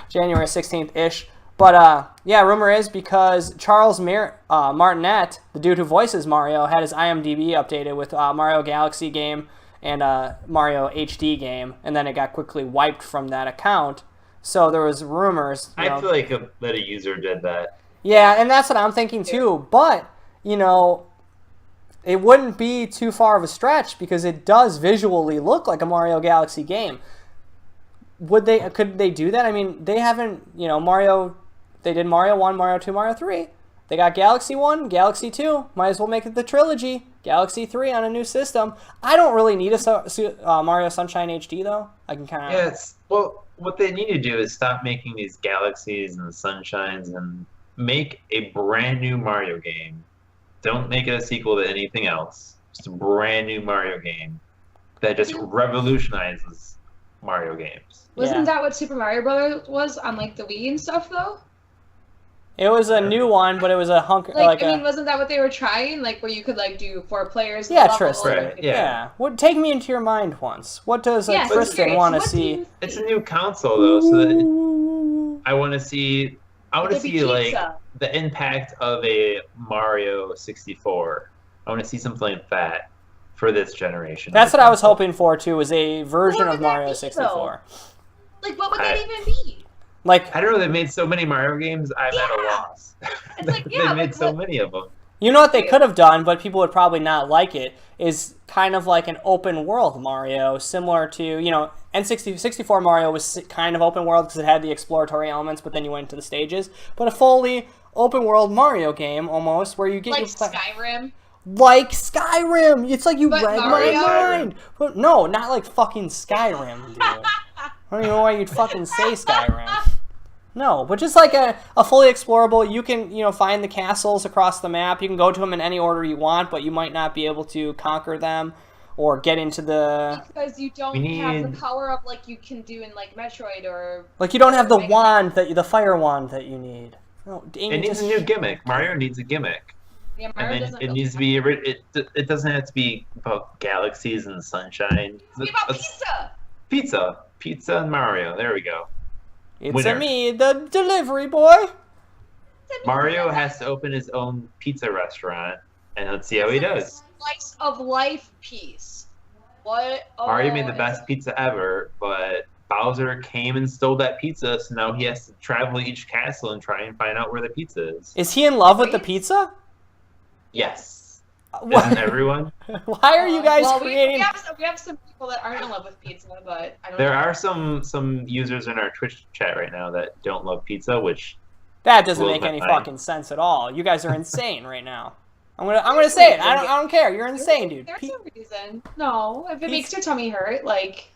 January 16th-ish. But, yeah, rumor is because Charles Martinet, the dude who voices Mario, had his IMDb updated with Mario Galaxy game and Mario HD game, and then it got quickly wiped from that account. So there was rumors. I feel like that a user did that. Yeah, and that's what I'm thinking too. But, it wouldn't be too far of a stretch because it does visually look like a Mario Galaxy game. Could they do that? I mean, they haven't, Mario, they did Mario 1, Mario 2, Mario 3. They got Galaxy 1, Galaxy 2. Might as well make it the trilogy. Galaxy 3 on a new system. I don't really need a Mario Sunshine HD, though. I can kind of... Yeah, well, what they need to do is stop making these Galaxies and the Sunshines and make a brand new Mario game. Don't make it a sequel to anything else. Just a brand new Mario game that just revolutionizes Mario games. Wasn't that what Super Mario Brothers was on, like, the Wii and stuff, though? It was a new one, but it was a hunk. Wasn't that what they were trying? Like, where you could do 4 players? Yeah, Tristan. Right, yeah. Take me into your mind once. What does Tristan want to see? It's a new console though, so that I want to see. I want to see like the impact of a Mario 64. I want to see something like that for this generation. That's what I was hoping for too. Was a version of Mario 64. Like, what would that even be? Like, I don't know. They made so many Mario games. I'm at a loss. They made so many of them. You know what they could have done, but people would probably not like it, is kind of like an open world Mario, similar to, N64 Mario was kind of open world because it had the exploratory elements, but then you went into the stages. But a fully open world Mario game, almost, where you get Skyrim. Like Skyrim! It's like you read my Mario? mind! But no, not like fucking Skyrim, dude. I don't even know why you'd fucking say Skyrim. No, but just like a fully explorable, you can, find the castles across the map. You can go to them in any order you want, but you might not be able to conquer them or get into the... Because you don't have the power up like you can do in, like, Metroid or... Like, you don't have the wand, the fire wand that you need. No, it needs a new gimmick. Mario needs a gimmick. Yeah, Mario doesn't. It needs to be... It doesn't have to be about galaxies and sunshine. It's about pizza! Pizza and Mario. There we go. It's me, the delivery boy. Mario has to open his own pizza restaurant, and let's see how he does. Slice of life piece. What? Mario made the best pizza ever, but Bowser came and stole that pizza, so now he has to travel to each castle and try and find out where the pizza is. Is he in love with the pizza? Yes. Isn't everyone? Why are you guys creating... We have some people that aren't in love with pizza, but I don't know. There are some users in our Twitch chat right now that don't love pizza, which... That doesn't make any fucking sense at all. You guys are insane right now. I'm gonna say it. I don't care. You're insane, dude. There's a reason. No, if it makes your tummy hurt, like...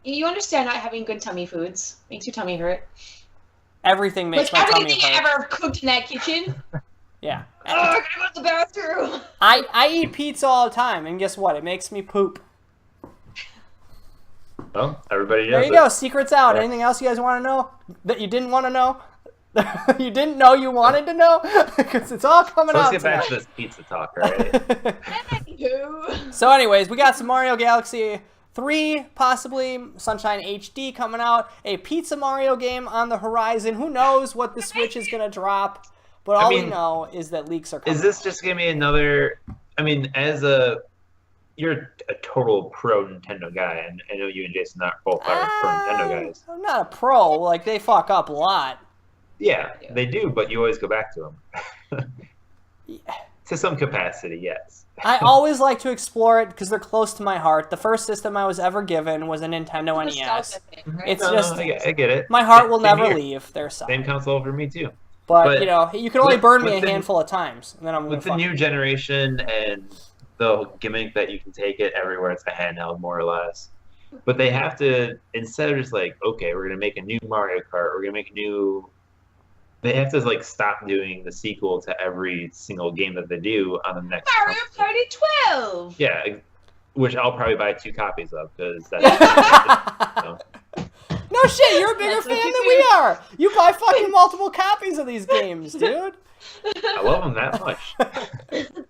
You understand not having good tummy foods. Makes your tummy hurt. Everything makes my tummy hurt. Everything you ever cooked in that kitchen. Yeah. Oh, I gotta go to the bathroom. I eat pizza all the time, and guess what? It makes me poop. Well, everybody does. There you go. Secrets out. Yeah. Anything else you guys want to know that you didn't want to know? You didn't know you wanted to know? Because it's all coming out. Let's get back to this pizza talk, right? So anyways, we got some Mario Galaxy 3, possibly Sunshine HD coming out. A Pizza Mario game on the horizon. Who knows what the Switch is going to drop? But all we know is that leaks are coming. Is this just going to be another... I mean, you're a total pro Nintendo guy, and I know you and Jason both are pro Nintendo guys. I'm not a pro. Like, they fuck up a lot. Yeah, they do, but you always go back to them. To some capacity, yes. I always like to explore it because they're close to my heart. The first system I was ever given was a Nintendo NES. It's I get it. My heart will never leave their side. Same console for me, too. But you can only burn me a handful of times, and then I'm with the new generation and the gimmick that you can take it everywhere. It's a handheld, more or less. But they have to, instead of just like, okay, we're gonna make a new Mario Kart, we're gonna make a new. They have to like stop doing the sequel to every single game that they do on the next. Mario Party 12. Yeah, which I'll probably buy 2 copies of because that's. No shit, you're a bigger fan than we are. You buy fucking multiple copies of these games, dude. I love them that much.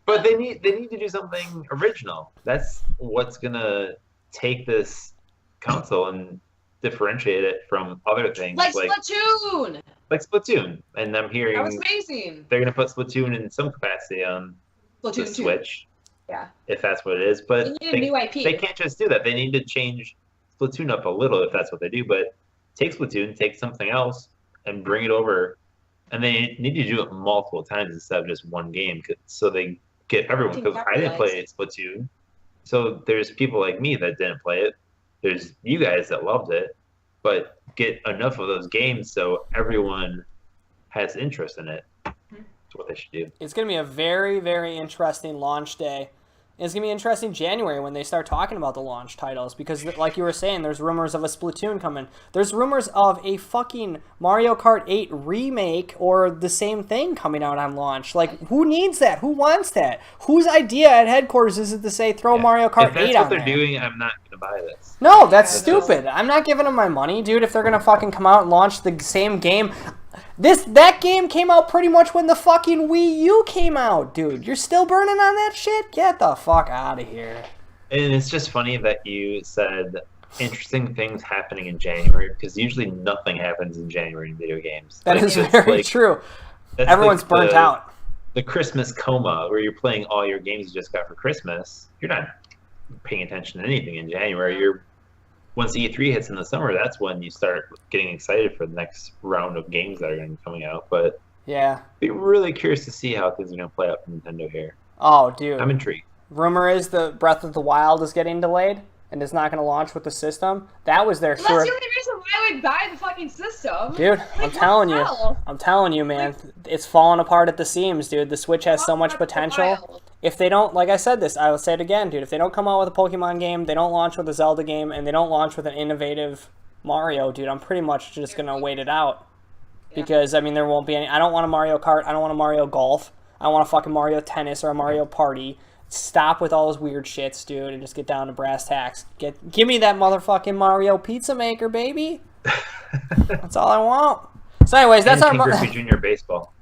But they need to do something original. That's what's gonna take this console and differentiate it from other things. Like Splatoon. Like Splatoon. And I'm hearing that was amazing. They're gonna put Splatoon in some capacity on Splatoon the Switch. 2. Yeah. If that's what it is. But they need a new IP. They can't just do that. They need to change Splatoon up a little if that's what they do, but take Splatoon, take something else, and bring it over. And they need to do it multiple times instead of just one game, so they get everyone. Because I didn't play Splatoon, so there's people like me that didn't play it. There's you guys that loved it, but get enough of those games so everyone has interest in it. That's what they should do. It's going to be a very, very interesting launch day. It's going to be interesting January when they start talking about the launch titles because, like you were saying, there's rumors of a Splatoon coming. There's rumors of a fucking Mario Kart 8 remake or the same thing coming out on launch. Like, who needs that? Who wants that? Whose idea at headquarters is it to say throw Mario Kart 8 on there? If that's what they're doing, I'm not going to buy this. No, that's stupid. I'm not giving them my money, dude, if they're going to fucking come out and launch the same game. That game came out pretty much when the fucking Wii U came out, dude. You're still burning on that shit? Get the fuck out of here. And it's just funny that you said interesting things happening in January because usually nothing happens in January in video games. That is very true. Everyone's burnt out. The Christmas coma where you're playing all your games you just got for Christmas. You're not paying attention to anything in January. Once E3 hits in the summer, that's when you start getting excited for the next round of games that are going to be coming out. But yeah, be really curious to see how things are going to play out for Nintendo here. Oh, dude. I'm intrigued. Rumor is the Breath of the Wild is getting delayed and is not going to launch with the system. That was their short... That's the only reason why I would buy the fucking system. Dude, I'm telling you, man. It's falling apart at the seams, dude. The Switch has so much potential. If they don't, like I said this, I will say it again, dude. If they don't come out with a Pokemon game, they don't launch with a Zelda game, and they don't launch with an innovative Mario, dude, I'm pretty much just going to wait it out. Because, I mean, there won't be any... I don't want a Mario Kart. I don't want a Mario Golf. I don't want a fucking Mario Tennis or a Mario Party. Stop with all those weird shits, dude, and just get down to brass tacks. Give me that motherfucking Mario Pizza Maker, baby. That's all I want. So anyways, that's Ken Griffey Jr. Baseball.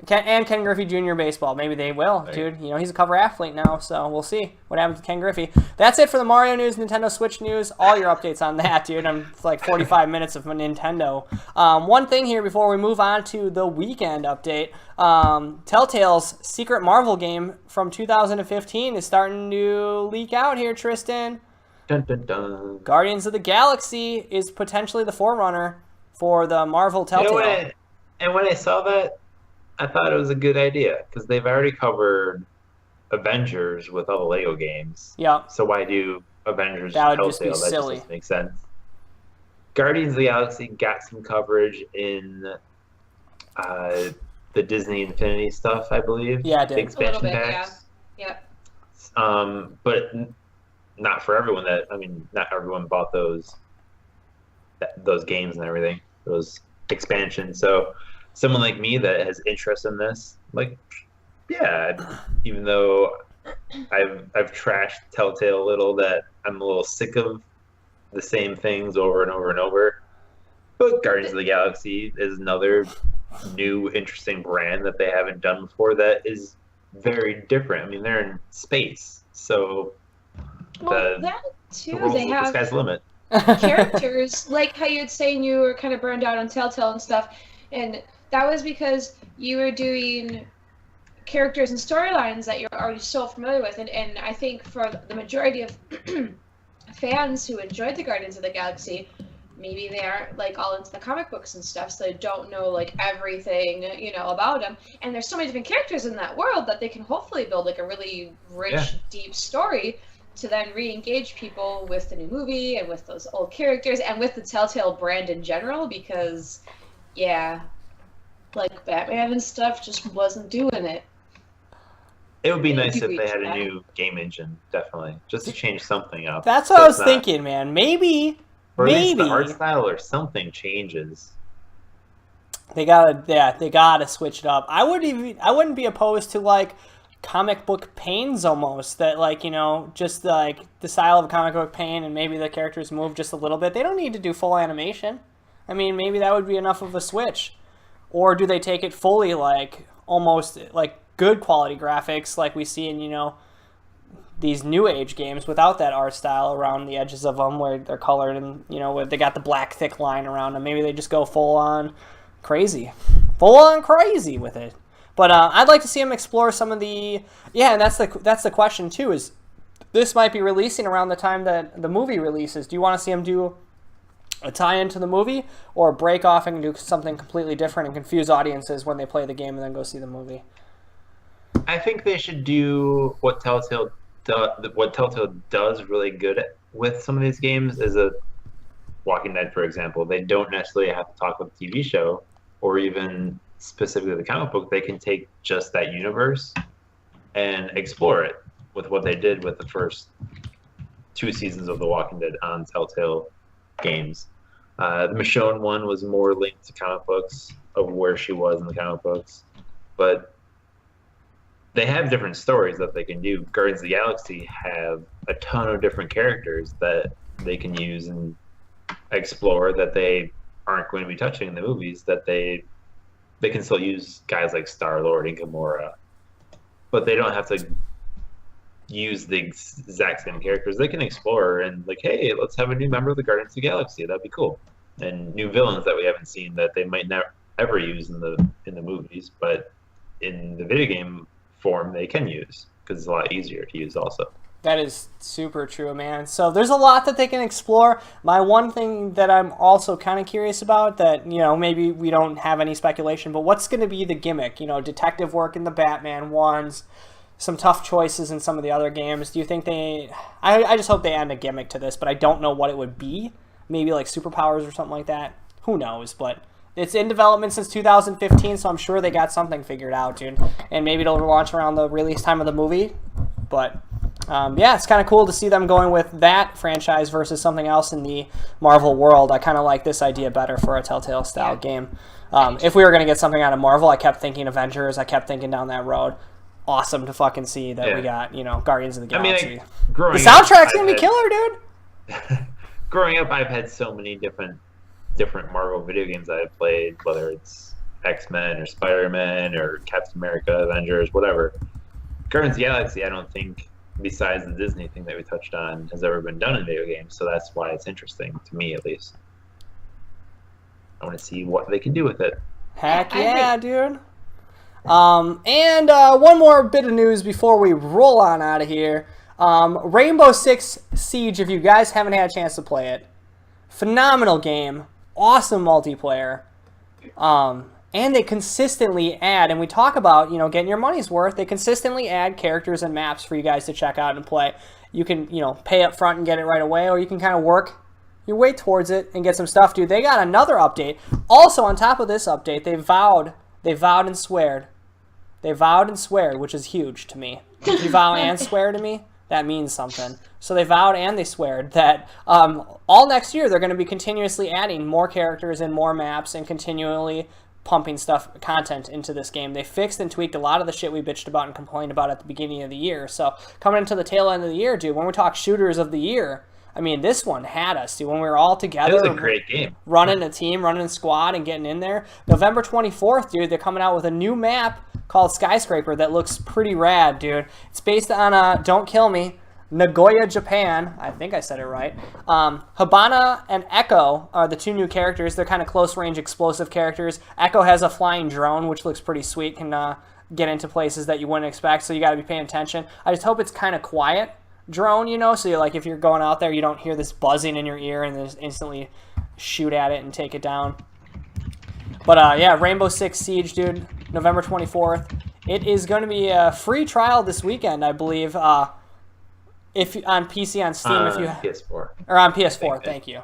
And Ken Griffey Jr. Baseball. Maybe they will, dude. You know, he's a cover athlete now, so we'll see what happens to Ken Griffey. That's it for the Mario news, Nintendo Switch news. All your updates on that, dude. I'm like 45 minutes of Nintendo. One thing here before we move on to the weekend update. Telltale's secret Marvel game from 2015 is starting to leak out here, Tristan. Dun, dun, dun. Guardians of the Galaxy is potentially the forerunner for the Marvel Telltale. And when I saw that, I thought it was a good idea because they've already covered Avengers with all the Lego games. Yeah. So why do Avengers that would Telltale? just be that silly. Just doesn't make sense. Guardians of the Galaxy got some coverage in the Disney Infinity stuff, I believe. Yeah, it did. The expansion A little bit, packs. Yeah. But not for everyone. Not everyone bought those games and everything. Those expansions. So someone like me that has interest in this, like, yeah, even though I've trashed Telltale a little, that I'm a little sick of the same things over and over and over. But Guardians of the Galaxy is another new, interesting brand that they haven't done before that is very different. I mean, they're in space, so That too, they the have sky's the limit. characters, like how you had saying you were kind of burned out on Telltale and stuff, and that was because you were doing characters and storylines that you're already so familiar with, and I think for the majority of fans who enjoyed the Guardians of the Galaxy, maybe they aren't like all into the comic books and stuff, so they don't know like everything, you know, about them. And there's so many different characters in that world that they can hopefully build like a really rich, deep story to then re-engage people with the new movie and with those old characters and with the Telltale brand in general, because like Batman and stuff just wasn't doing it. It would be nice if they had a new game engine, definitely, just to change something up. That's what I was thinking, man. Maybe the art style or something changes. They gotta switch it up. I wouldn't be opposed to like comic book pains almost, that like, you know, just like the style of a comic book pain and maybe the characters move just a little bit. They don't need to do full animation. I mean, maybe that would be enough of a switch. Or do they take it fully, like almost like good quality graphics like we see in, you know, these new age games without that art style around the edges of them where they're colored and, you know, where they got the black thick line around them. Maybe they just go full on crazy with it. But I'd like to see them explore some of the... Yeah, and that's the question, too, is this might be releasing around the time that the movie releases. Do you want to see them do a tie-in to the movie or break off and do something completely different and confuse audiences when they play the game and then go see the movie? I think they should do what Telltale does really good with some of these games is a Walking Dead, for example. They don't necessarily have to talk with the TV show or even specifically the comic book. They can take just that universe and explore it with what they did with the first 2 seasons of The Walking Dead on Telltale games. The Michonne one was more linked to comic books of where she was in the comic books, but they have different stories that they can do. Guardians of the Galaxy have a ton of different characters that they can use and explore that they aren't going to be touching in the movies, that they can still use guys like Star-Lord and Gamora, but they don't have to use the exact same characters. They can explore and like, hey, let's have a new member of the Guardians of the Galaxy. That'd be cool. And new villains that we haven't seen that they might never ever use in the movies, but in the video game form they can use because it's a lot easier to use also. That is super true, man. So there's a lot that they can explore. My one thing that I'm also kind of curious about that, you know, maybe we don't have any speculation, but what's going to be the gimmick? You know, detective work in the Batman ones, some tough choices in some of the other games. Do you think I just hope they add a gimmick to this, but I don't know what it would be. Maybe like superpowers or something like that. Who knows, but it's in development since 2015, so I'm sure they got something figured out, dude. And maybe it'll launch around the release time of the movie, but Yeah, it's kind of cool to see them going with that franchise versus something else in the Marvel world. I kind of like this idea better for a Telltale style game. If we were going to get something out of Marvel, I kept thinking Avengers. I kept thinking down that road. Awesome to fucking see that we got, Guardians of the Galaxy. I mean, growing the soundtrack's up, going to be killer, dude. Growing up, I've had so many different Marvel video games that I've played, whether it's X-Men or Spider-Man or Captain America, Avengers, whatever. Guardians of the Galaxy, I don't think, besides the Disney thing that we touched on, has ever been done in video games, so that's why it's interesting, to me at least. I want to see what they can do with it. Heck yeah, dude. And one more bit of news before we roll on out of here. Rainbow Six Siege, if you guys haven't had a chance to play it, phenomenal game, awesome multiplayer. And they consistently add, and we talk about, getting your money's worth, they consistently add characters and maps for you guys to check out and play. You can, pay up front and get it right away, or you can kind of work your way towards it and get some stuff, dude. They got another update. Also, on top of this update, they vowed and sweared. They vowed and sweared, which is huge to me. If you vow and swear to me, that means something. So they vowed and they sweared that all next year they're going to be continuously adding more characters and more maps and continually pumping content into this game. They fixed and tweaked a lot of the shit we bitched about and complained about at the beginning of the year. So coming into the tail end of the year, dude, when we talk shooters of the year, I mean, this one had us, dude. When we were all together, it was a great game. Running a team, running a squad, and getting in there. November 24th, dude, they're coming out with a new map called Skyscraper that looks pretty rad, dude. It's based on, don't kill me, Nagoya, Japan. I think I said it right. Habana and Echo are the two new characters. They're kind of close-range explosive characters. Echo has a flying drone, which looks pretty sweet. Can get into places that you wouldn't expect, so you got to be paying attention. I just hope it's kind of quiet drone, so you're if you're going out there, you don't hear this buzzing in your ear and then just instantly shoot at it and take it down. But yeah, Rainbow Six Siege, dude, November 24th. It is going to be a free trial this weekend, I believe. If on PC, on Steam, if you PS4 or on PS4, thank you.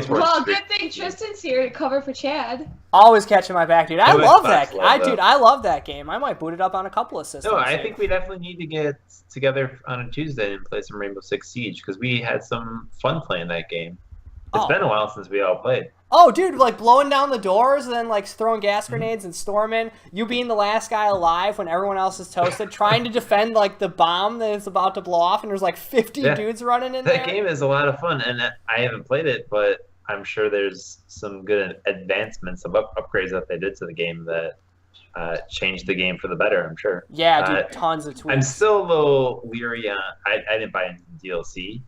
Well, good thing Tristan's here to cover for Chad. Always catching my back, dude. I love that. Dude, I love that game. I might boot it up on a couple of systems. No, I think we definitely need to get together on a Tuesday and play some Rainbow Six Siege because we had some fun playing that game. It's been a while since we all played. Oh, dude, blowing down the doors and then throwing gas grenades and storming. You being the last guy alive when everyone else is toasted, trying to defend the bomb that is about to blow off, and there's 50 dudes running in there. That game is a lot of fun, and I haven't played it, but I'm sure there's some good advancements, some upgrades that they did to the game that changed the game for the better, I'm sure. Yeah, dude, tons of tweaks. I'm still a little leery on. I didn't buy into the DLC,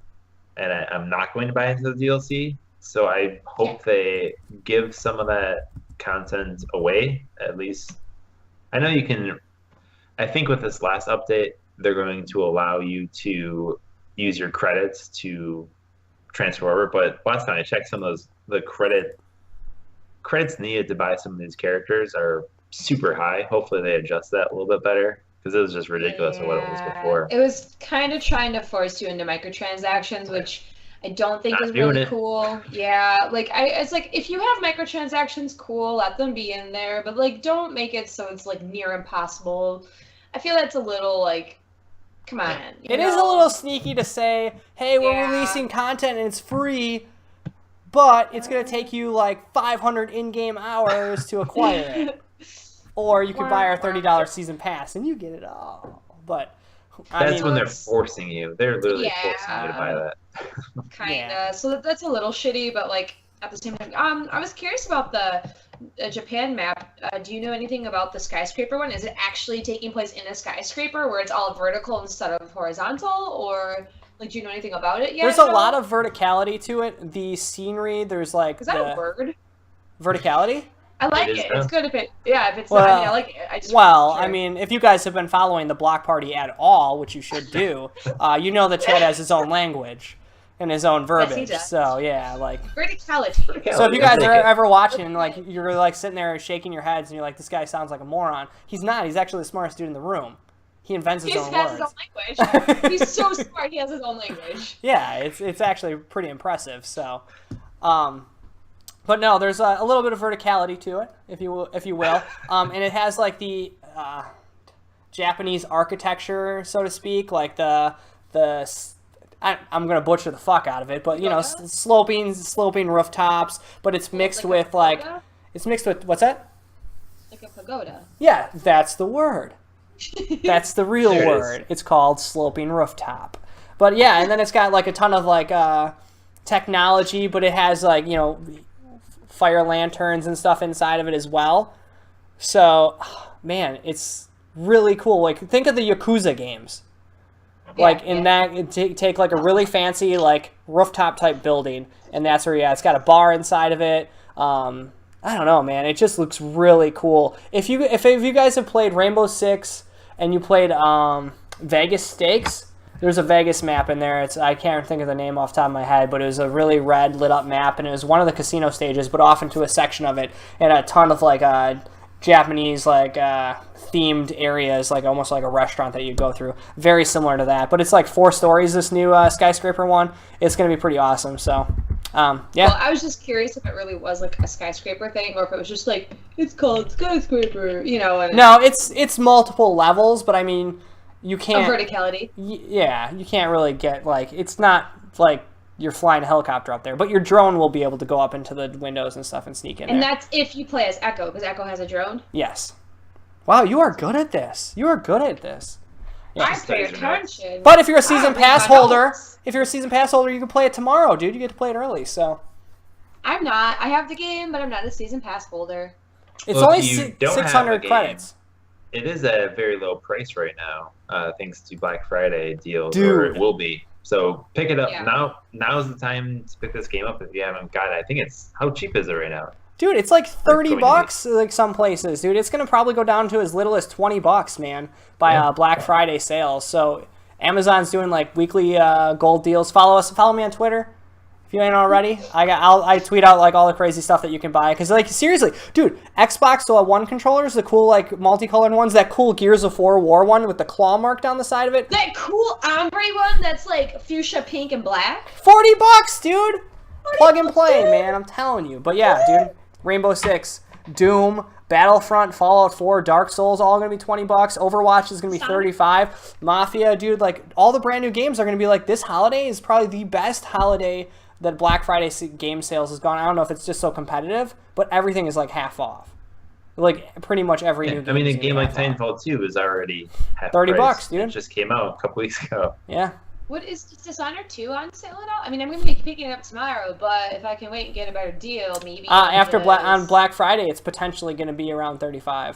and I'm not going to buy into the DLC. So I hope they give some of that content away, at least. I know you can. I think with this last update, they're going to allow you to use your credits to transfer over. But last time I checked, some of the credits needed to buy some of these characters are super high. Hopefully they adjust that a little bit better, because it was just ridiculous of what it was before. It was kind of trying to force you into microtransactions, which I don't think is really cool. Yeah, it's if you have microtransactions, cool, let them be in there, but don't make it so it's near impossible. I feel that's a little come on. It is a little sneaky to say, hey, we're releasing content and it's free, but it's going to take you 500 in-game hours to acquire it. Or you could buy our $30 season pass and you get it all. But that's when they're forcing you. They're literally forcing you to buy that. Kinda. So that's a little shitty, but at the same time, I was curious about the Japan map. Do you know anything about the skyscraper one? Is it actually taking place in a skyscraper where it's all vertical instead of horizontal, or do you know anything about it yet? There's a lot of verticality to it. The scenery, there's is that a word? Verticality? I like it. It's good if it's not. I like it. I mean, if you guys have been following the Block Party at all, which you should do, you know that Chad has his own language and his own verbiage. Yes, so yeah, verticality. So if you guys are ever watching, you're sitting there shaking your heads, and you're this guy sounds like a moron. He's not. He's actually the smartest dude in the room. He invents his own words. He has his own language. He's so smart. He has his own language. Yeah, it's actually pretty impressive. So, but no, there's a little bit of verticality to it, if you will, and it has the Japanese architecture, so to speak, the I'm gonna butcher the fuck out of it, but you know, sloping rooftops. But it's mixed with it's mixed with what's that? Like a pagoda. Yeah, that's the word. That's the real word. It's called sloping rooftop. But yeah, and then it's got like a ton of like technology, but it has like, you know, fire lanterns and stuff inside of it as well. So, man, it's really cool. Like, think of the Yakuza games. Like, that, take like a really fancy, like, rooftop type building, and that's where, it's got a bar inside of it. I don't know, man. It just looks really cool. If you guys have played Rainbow Six and you played Vegas Stakes, there's a Vegas map in there. I can't think of the name off the top of my head, but it was a really red lit up map, and it was one of the casino stages, but off into a section of it, and a ton of like Japanese like themed areas, like almost like a restaurant that you go through. Very similar to that, but it's like 4 stories. This new skyscraper one. It's gonna be pretty awesome. So. Yeah. Well, I was just curious if it really was like a skyscraper thing, or if it was just like it's called skyscraper, you know. And no, it's multiple levels, but I mean, you can't. Verticality. Yeah, you can't really get like it's not like you're flying a helicopter up there, but your drone will be able to go up into the windows and stuff and sneak in. And there. That's if you play as Echo, because Echo has a drone. Yes. Wow, you are good at this. You are good at this. Yeah. I pay attention. But if you're a season pass holder, you can play it tomorrow, dude. You get to play it early, so. I'm not. I have the game, but I'm not a season pass holder. It's only 600 credits. It is at a very low price right now, thanks to Black Friday deals, dude. Or it will be. So pick it up now. Now's the time to pick this game up if you haven't got it. I think how cheap is it right now? Dude, it's like $30, like some places, dude. It's gonna probably go down to as little as $20, man, by Black Friday sales. So Amazon's doing like weekly gold deals. Follow me on Twitter if you ain't already. I tweet out like all the crazy stuff that you can buy. Cause like seriously, dude, Xbox One controllers, the cool like multicolored ones, that cool Gears of War one with the claw mark down the side of it. That cool ombre one that's like fuchsia pink and black. $40, dude. Plug and play, man. I'm telling you. But yeah, dude. Rainbow Six, Doom, Battlefront, Fallout 4, Dark Souls, all gonna be $20. Overwatch is gonna be $35. Mafia, dude, like all the brand new games are gonna be like this holiday is probably the best holiday that Black Friday game sales has gone. I don't know if it's just so competitive, but everything is like half off. Like pretty much every new game. I mean, a game like Titanfall 2 is already half $30, dude. It just came out a couple weeks ago. Yeah. What is Dishonored 2 on sale at all? I mean, I'm going to be picking it up tomorrow, but if I can wait and get a better deal, maybe. On Black Friday, it's potentially going to be around $35.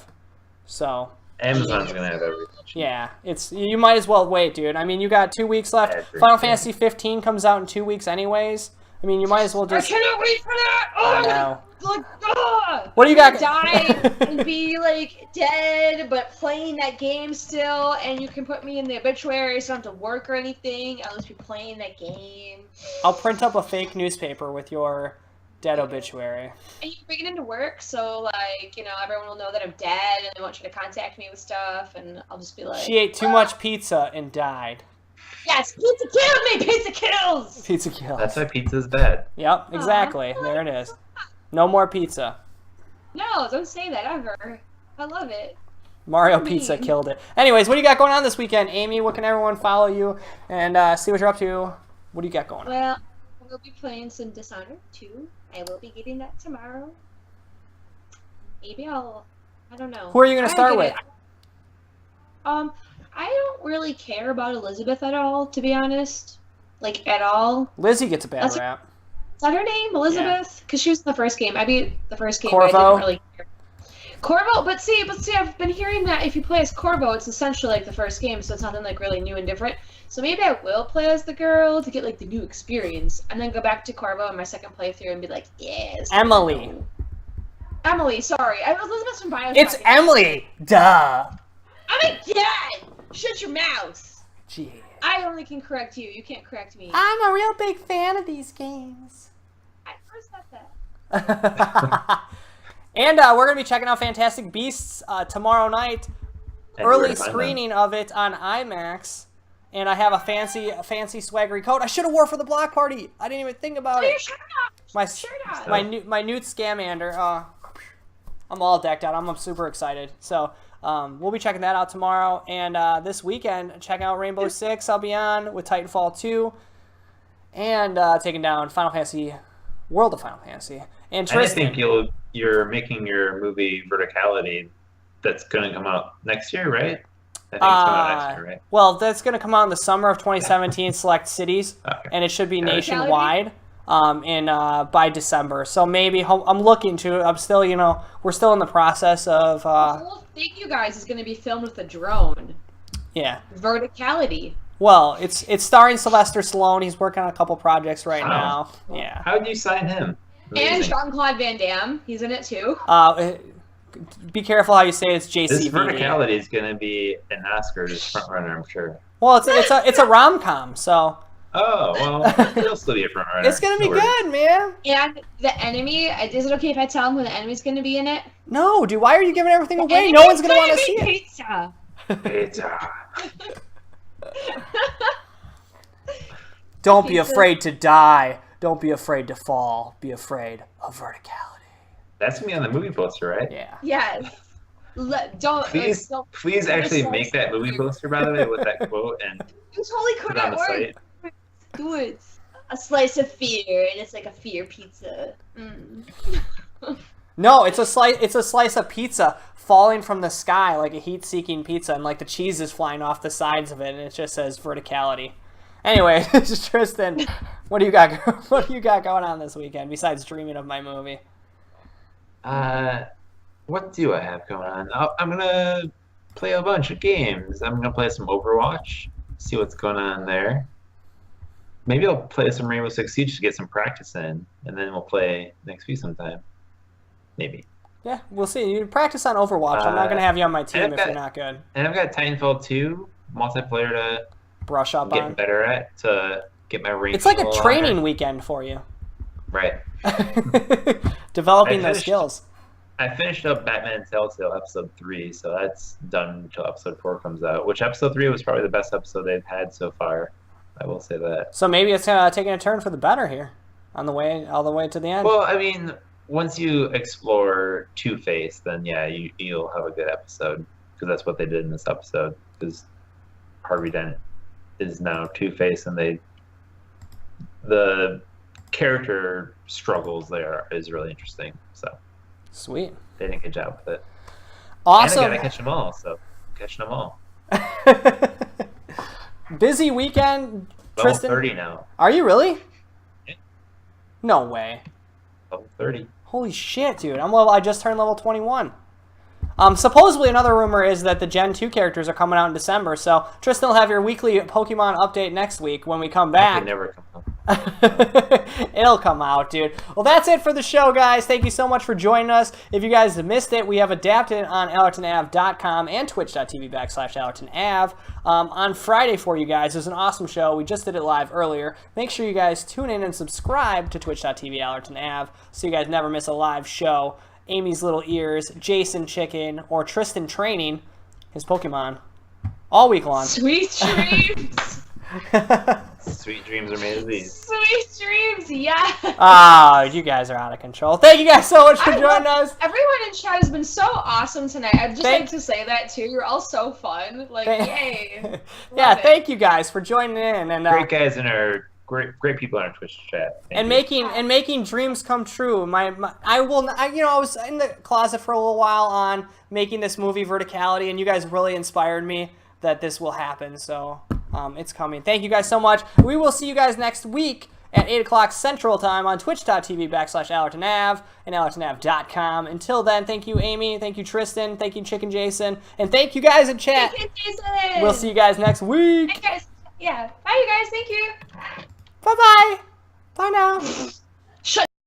So. Amazon's going to have everything. Yeah, you might as well wait, dude. I mean, you got 2 weeks left. Final Fantasy 15 comes out in 2 weeks, anyways. I mean, you might as well just. I cannot wait for that. Oh no. Like, oh, what do you got? Die and be like dead, but playing that game still, and you can put me in the obituary, so I don't have to work or anything. I'll just be playing that game. I'll print up a fake newspaper with your dead obituary. And you can bring it into work, so like everyone will know that I'm dead, and they won't try to contact me with stuff, and I'll just be like. She ate too much pizza and died. Yes, pizza killed me. Pizza kills. Pizza kills. That's why pizza's bad. Yep, exactly. There it is. No more pizza. No, don't say that ever. I love it. Mario Pizza killed it. Anyways, what do you got going on this weekend? Amy, what can everyone follow you and see what you're up to? What do you got going on? Well, we'll be playing some Dishonored 2. I will be getting that tomorrow. Maybe I don't know. Who are you going to start with? I don't really care about Elizabeth at all, to be honest. Like, at all. Lizzie gets a bad rap. Is that her name, Elizabeth? Because she was in the first game. I beat the first game, Corvo. but I didn't really care. Corvo, but see, I've been hearing that if you play as Corvo, it's essentially like the first game, so it's nothing like really new and different. So maybe I will play as the girl to get like the new experience, and then go back to Corvo in my second playthrough and be like, yes. Emily. Emily, sorry. Elizabeth's from Bioshock. It's Emily! Duh! Oh my god! Shut your mouth! Gee. I only can correct you. You can't correct me. I'm a real big fan of these games. I first said that. And we're going to be checking out Fantastic Beasts tomorrow night. Early screening of it on IMAX. And I have a fancy swaggery coat. I should have wore for the block party. I didn't even think about it. My Newt Scamander. I'm all decked out. I'm super excited. So we'll be checking that out tomorrow. And this weekend, check out Rainbow Six. I'll be on with Titanfall 2 and taking down World of Final Fantasy. And Tristan, I think you're making your movie Verticality that's going to come out next year, right? I think it's coming out next year, right? Well, that's going to come out in the summer of 2017, select cities, and it should be nationwide by December. So maybe I'm looking to. I'm still, we're still in the process of. The whole thing, you guys, is going to be filmed with a drone. Yeah. Verticality. Well, it's starring Sylvester Stallone. He's working on a couple projects right now. Yeah. How did you sign him? Amazing. And Jean-Claude Van Damme. He's in it too. Be careful how you say it. It's JCVD. This Verticality is going to be an Oscars front runner, I'm sure. Well, it's a rom-com, so. Oh, well, it'll still be a front runner. It's going to be good, man. And the enemy, is it okay if I tell him who the enemy's going to be in it? No, dude, why are you giving everything away? No one's going to want to see it. Pizza. Pizza. Don't be afraid to die. Don't be afraid to fall. Be afraid of verticality. That's going to be on the movie poster, right? Yeah. Yes. Please actually make that movie poster, by the way, with that quote and you totally could put it on the site. Do it. A slice of fear, and it's like a fear pizza. No, it's a slice of pizza falling from the sky like a heat-seeking pizza, and like the cheese is flying off the sides of it, and it just says verticality. Anyway, Tristan, what do you got going on this weekend besides dreaming of my movie? What do I have going on? I'm gonna play a bunch of games. I'm gonna play some Overwatch, see what's going on there. Maybe I'll play some Rainbow Six Siege to get some practice in, and then we'll play next week sometime. Maybe. Yeah, we'll see. You practice on Overwatch. I'm not going to have you on my team if you're not good. And I've got Titanfall 2 multiplayer to brush up on. Get better at, to get my rank. It's like a training weekend for you. Right. Developing those skills. I finished up Batman Telltale episode 3, so that's done until episode 4 comes out, which episode 3 was probably the best episode they've had so far. I will say that. So maybe it's taking a turn for the better here all the way to the end. Well, I mean, once you explore Two-Face, then yeah, you'll have a good episode, because that's what they did in this episode, because Harvey Dent is now Two-Face, and the character struggles there is really interesting. So sweet. They did a good job with it. Awesome. And I gotta catch them all, so I'm catching them all. Busy weekend, Level Tristan. 30 now. Are you really? Yeah. No way. Level 30. Holy shit, dude! I just turned level 21. Supposedly another rumor is that the Gen 2 characters are coming out in December. So Tristan will have your weekly Pokemon update next week when we come back. It never come out. It'll come out, dude. Well, that's it for the show, guys. Thank you so much for joining us. If you guys have missed it, we have adapted on AllertonAv.com and twitch.tv/AllertonAv on Friday for you guys. It was an awesome show. We just did it live earlier. Make sure you guys tune in and subscribe to twitch.tv/AllertonAv so you guys never miss a live show. Amy's Little Ears, Jason Chicken, or Tristan training his Pokemon all week long. Sweet dreams! Sweet dreams are made of these. Sweet dreams, yeah! Ah, you guys are out of control. Thank you guys so much for joining us. Everyone in chat has been so awesome tonight. I'd just like to say that too. You're all so fun. Like, yay. Yeah, thank you guys for joining in. And great guys in our great people in our Twitch chat. Thank you. making dreams come true. I was in the closet for a little while on making this movie Verticality, and you guys really inspired me that this will happen. So it's coming. Thank you guys so much. We will see you guys next week at 8 o'clock Central Time on twitch.tv/AllertonAv and AllertonAv.com. Until then, thank you, Amy. Thank you, Tristan. Thank you, Chicken Jason. And thank you guys in chat. Thank you, Jason. We'll see you guys next week. Hey, guys. Yeah. Bye, you guys. Thank you. Bye-bye. Bye now.